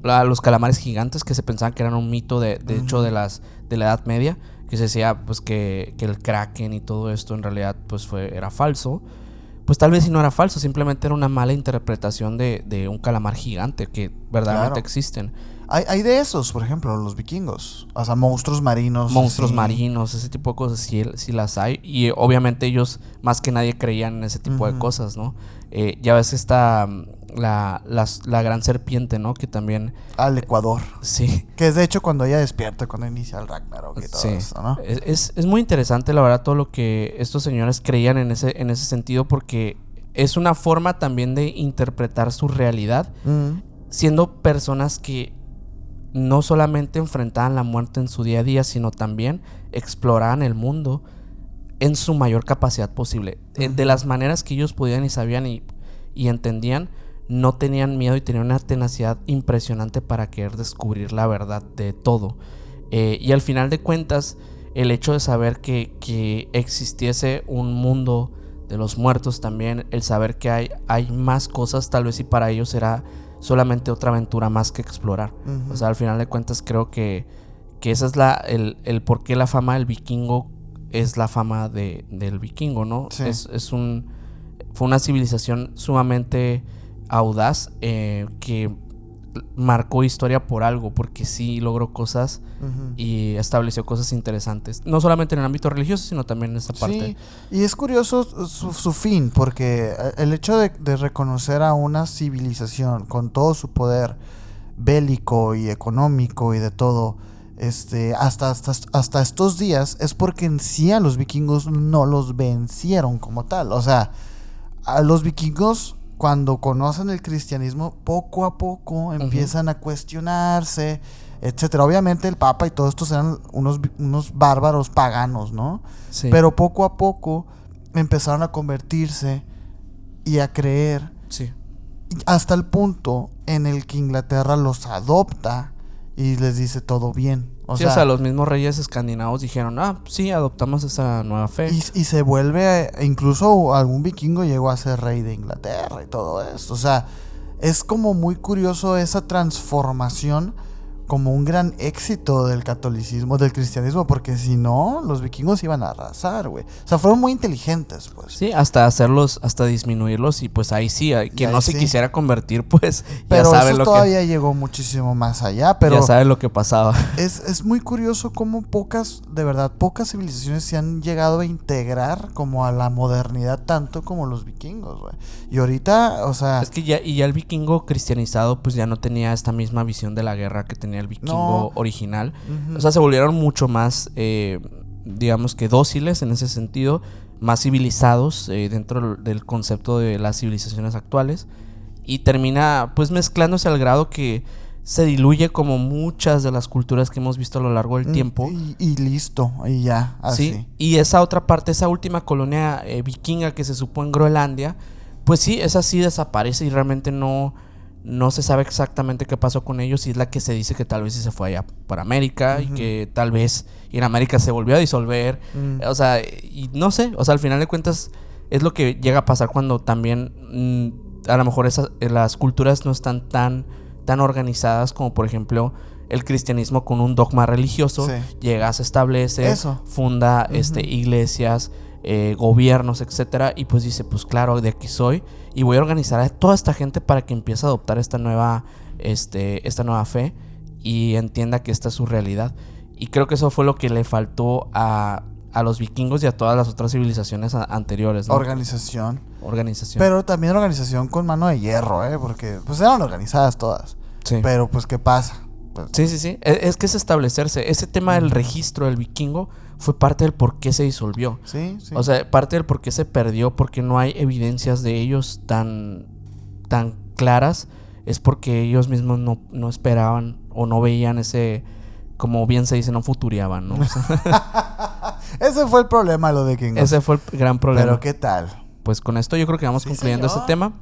los calamares gigantes, que se pensaban que eran un mito de hecho de la Edad Media, que se decía pues que el Kraken y todo esto en realidad pues era falso. Pues tal vez si no era falso, simplemente era una mala interpretación de un calamar gigante que verdaderamente existen. Hay de esos, por ejemplo, los vikingos. O sea, monstruos marinos. Monstruos marinos, ese tipo de cosas sí las hay. Y obviamente ellos más que nadie creían en ese tipo de cosas, ¿no? Ya ves está la gran serpiente, ¿no? Que también... Al Ecuador. Sí. Que es de hecho cuando ella despierta, cuando inicia el Ragnarok y todo eso, ¿no? Es muy interesante, la verdad, todo lo que estos señores creían en ese sentido, porque es una forma también de interpretar su realidad, siendo personas que no solamente enfrentaban la muerte en su día a día, sino también exploraban el mundo en su mayor capacidad posible. De las maneras que ellos podían y sabían y entendían, no tenían miedo y tenían una tenacidad impresionante para querer descubrir la verdad de todo. Y al final de cuentas, el hecho de saber que existiese un mundo de los muertos también, el saber que hay más cosas, tal vez y para ellos era solamente otra aventura más que explorar. O sea, al final de cuentas creo que esa es el por qué la fama del vikingo es la fama del vikingo, ¿no? Sí. Fue una civilización sumamente audaz, que marcó historia por algo, porque sí logró cosas y estableció cosas interesantes, no solamente en el ámbito religioso, sino también en esta parte. Sí, y es curioso su fin, porque el hecho de reconocer a una civilización con todo su poder bélico y económico y de todo, hasta estos días, es porque en sí a los vikingos no los vencieron como tal. O sea, a los vikingos, cuando conocen el cristianismo, poco a poco empiezan a cuestionarse, etcétera. Obviamente el Papa y todos estos eran unos bárbaros paganos, ¿no? Sí. Pero poco a poco empezaron a convertirse y a creer. Sí. Hasta el punto en el que Inglaterra los adopta y les dice todo bien. O sea, los mismos reyes escandinavos dijeron, sí, adoptamos esa nueva fe. Y se vuelve, incluso algún vikingo llegó a ser rey de Inglaterra y todo esto. O sea, es como muy curioso esa transformación, como un gran éxito del catolicismo, del cristianismo, porque si no, los vikingos iban a arrasar, güey. O sea, fueron muy inteligentes, pues. Sí, hasta disminuirlos, y pues ahí sí, quien no se quisiera convertir, pues pero ya sabe eso todavía llegó muchísimo más allá, pero ya sabe lo que pasaba. Es muy curioso cómo pocas civilizaciones se han llegado a integrar como a la modernidad tanto como los vikingos, güey. Y ahorita, o sea... Es que ya el vikingo cristianizado pues ya no tenía esta misma visión de la guerra que tenía el vikingo original. O sea, se volvieron mucho más, digamos que dóciles en ese sentido, más civilizados dentro del concepto de las civilizaciones actuales, y termina pues mezclándose al grado que se diluye como muchas de las culturas que hemos visto a lo largo del tiempo. Y listo, y ya, así. Sí, y esa otra parte, esa última colonia vikinga que se supo en Groenlandia, pues sí, esa sí desaparece y realmente no se sabe exactamente qué pasó con ellos, y es la que se dice que tal vez sí se fue allá para América y que tal vez en América se volvió a disolver. O sea, y no sé, o sea, al final de cuentas es lo que llega a pasar cuando también a lo mejor las culturas no están tan organizadas como por ejemplo el cristianismo con un dogma religioso. Sí. Llega, se establece, funda iglesias, gobiernos, etcétera, y pues dice, pues claro, de aquí soy y voy a organizar a toda esta gente para que empiece a adoptar esta nueva fe y entienda que esta es su realidad. Y creo que eso fue lo que le faltó a los vikingos y a todas las otras civilizaciones anteriores, ¿no? Organización. Pero también organización con mano de hierro, porque pues eran organizadas todas. Sí. Pero pues ¿qué pasa? Pues, sí. Es que es establecerse. Ese tema del registro del vikingo fue parte del por qué se disolvió. Sí. O sea, parte del por qué se perdió, porque no hay evidencias de ellos tan claras, es porque ellos mismos no esperaban o no veían ese, como bien se dice, no futuriaban, ¿no? O sea, ese fue el problema, lo de vikingos. Ese fue el gran problema. Pero ¿qué tal? Pues con esto yo creo que vamos concluyendo este tema.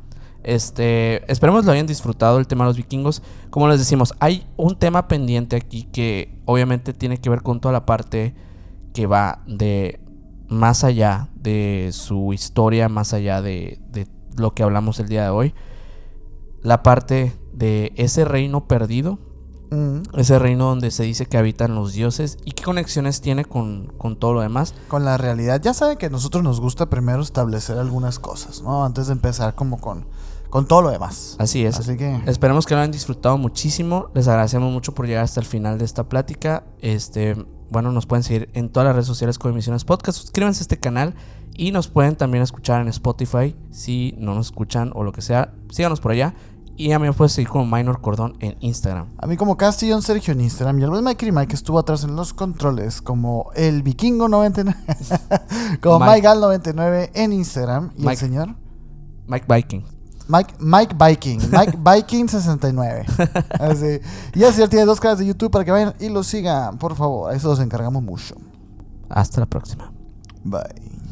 Esperemos lo hayan disfrutado, el tema de los vikingos. Como les decimos, hay un tema pendiente aquí que obviamente tiene que ver con toda la parte que va de más allá de su historia, más allá de lo que hablamos el día de hoy. La parte de ese reino perdido, ese reino donde se dice que habitan los dioses, y qué conexiones tiene con todo lo demás. Con la realidad. Ya saben que a nosotros nos gusta primero establecer algunas cosas, ¿no? Antes de empezar como con todo lo demás. Así es. Así que esperemos que lo hayan disfrutado muchísimo. Les agradecemos mucho por llegar hasta el final de esta plática. Bueno, nos pueden seguir en todas las redes sociales como Emisiones Podcast. Suscríbanse a este canal y nos pueden también escuchar en Spotify. Si no nos escuchan o lo que sea, síganos por allá. Y a mí me puedes seguir como Minor Cordón en Instagram. A mí como Castillón Sergio en Instagram. Y al buen Mike Mike estuvo atrás en los controles como el Vikingo 99. Como Mike 99 en Instagram. ¿Y Mike, el señor? Mike Viking. Mike Viking 69. Así. Y así él tiene 2 canales de YouTube para que vayan y lo sigan, por favor. A eso los encargamos mucho. Hasta la próxima. Bye.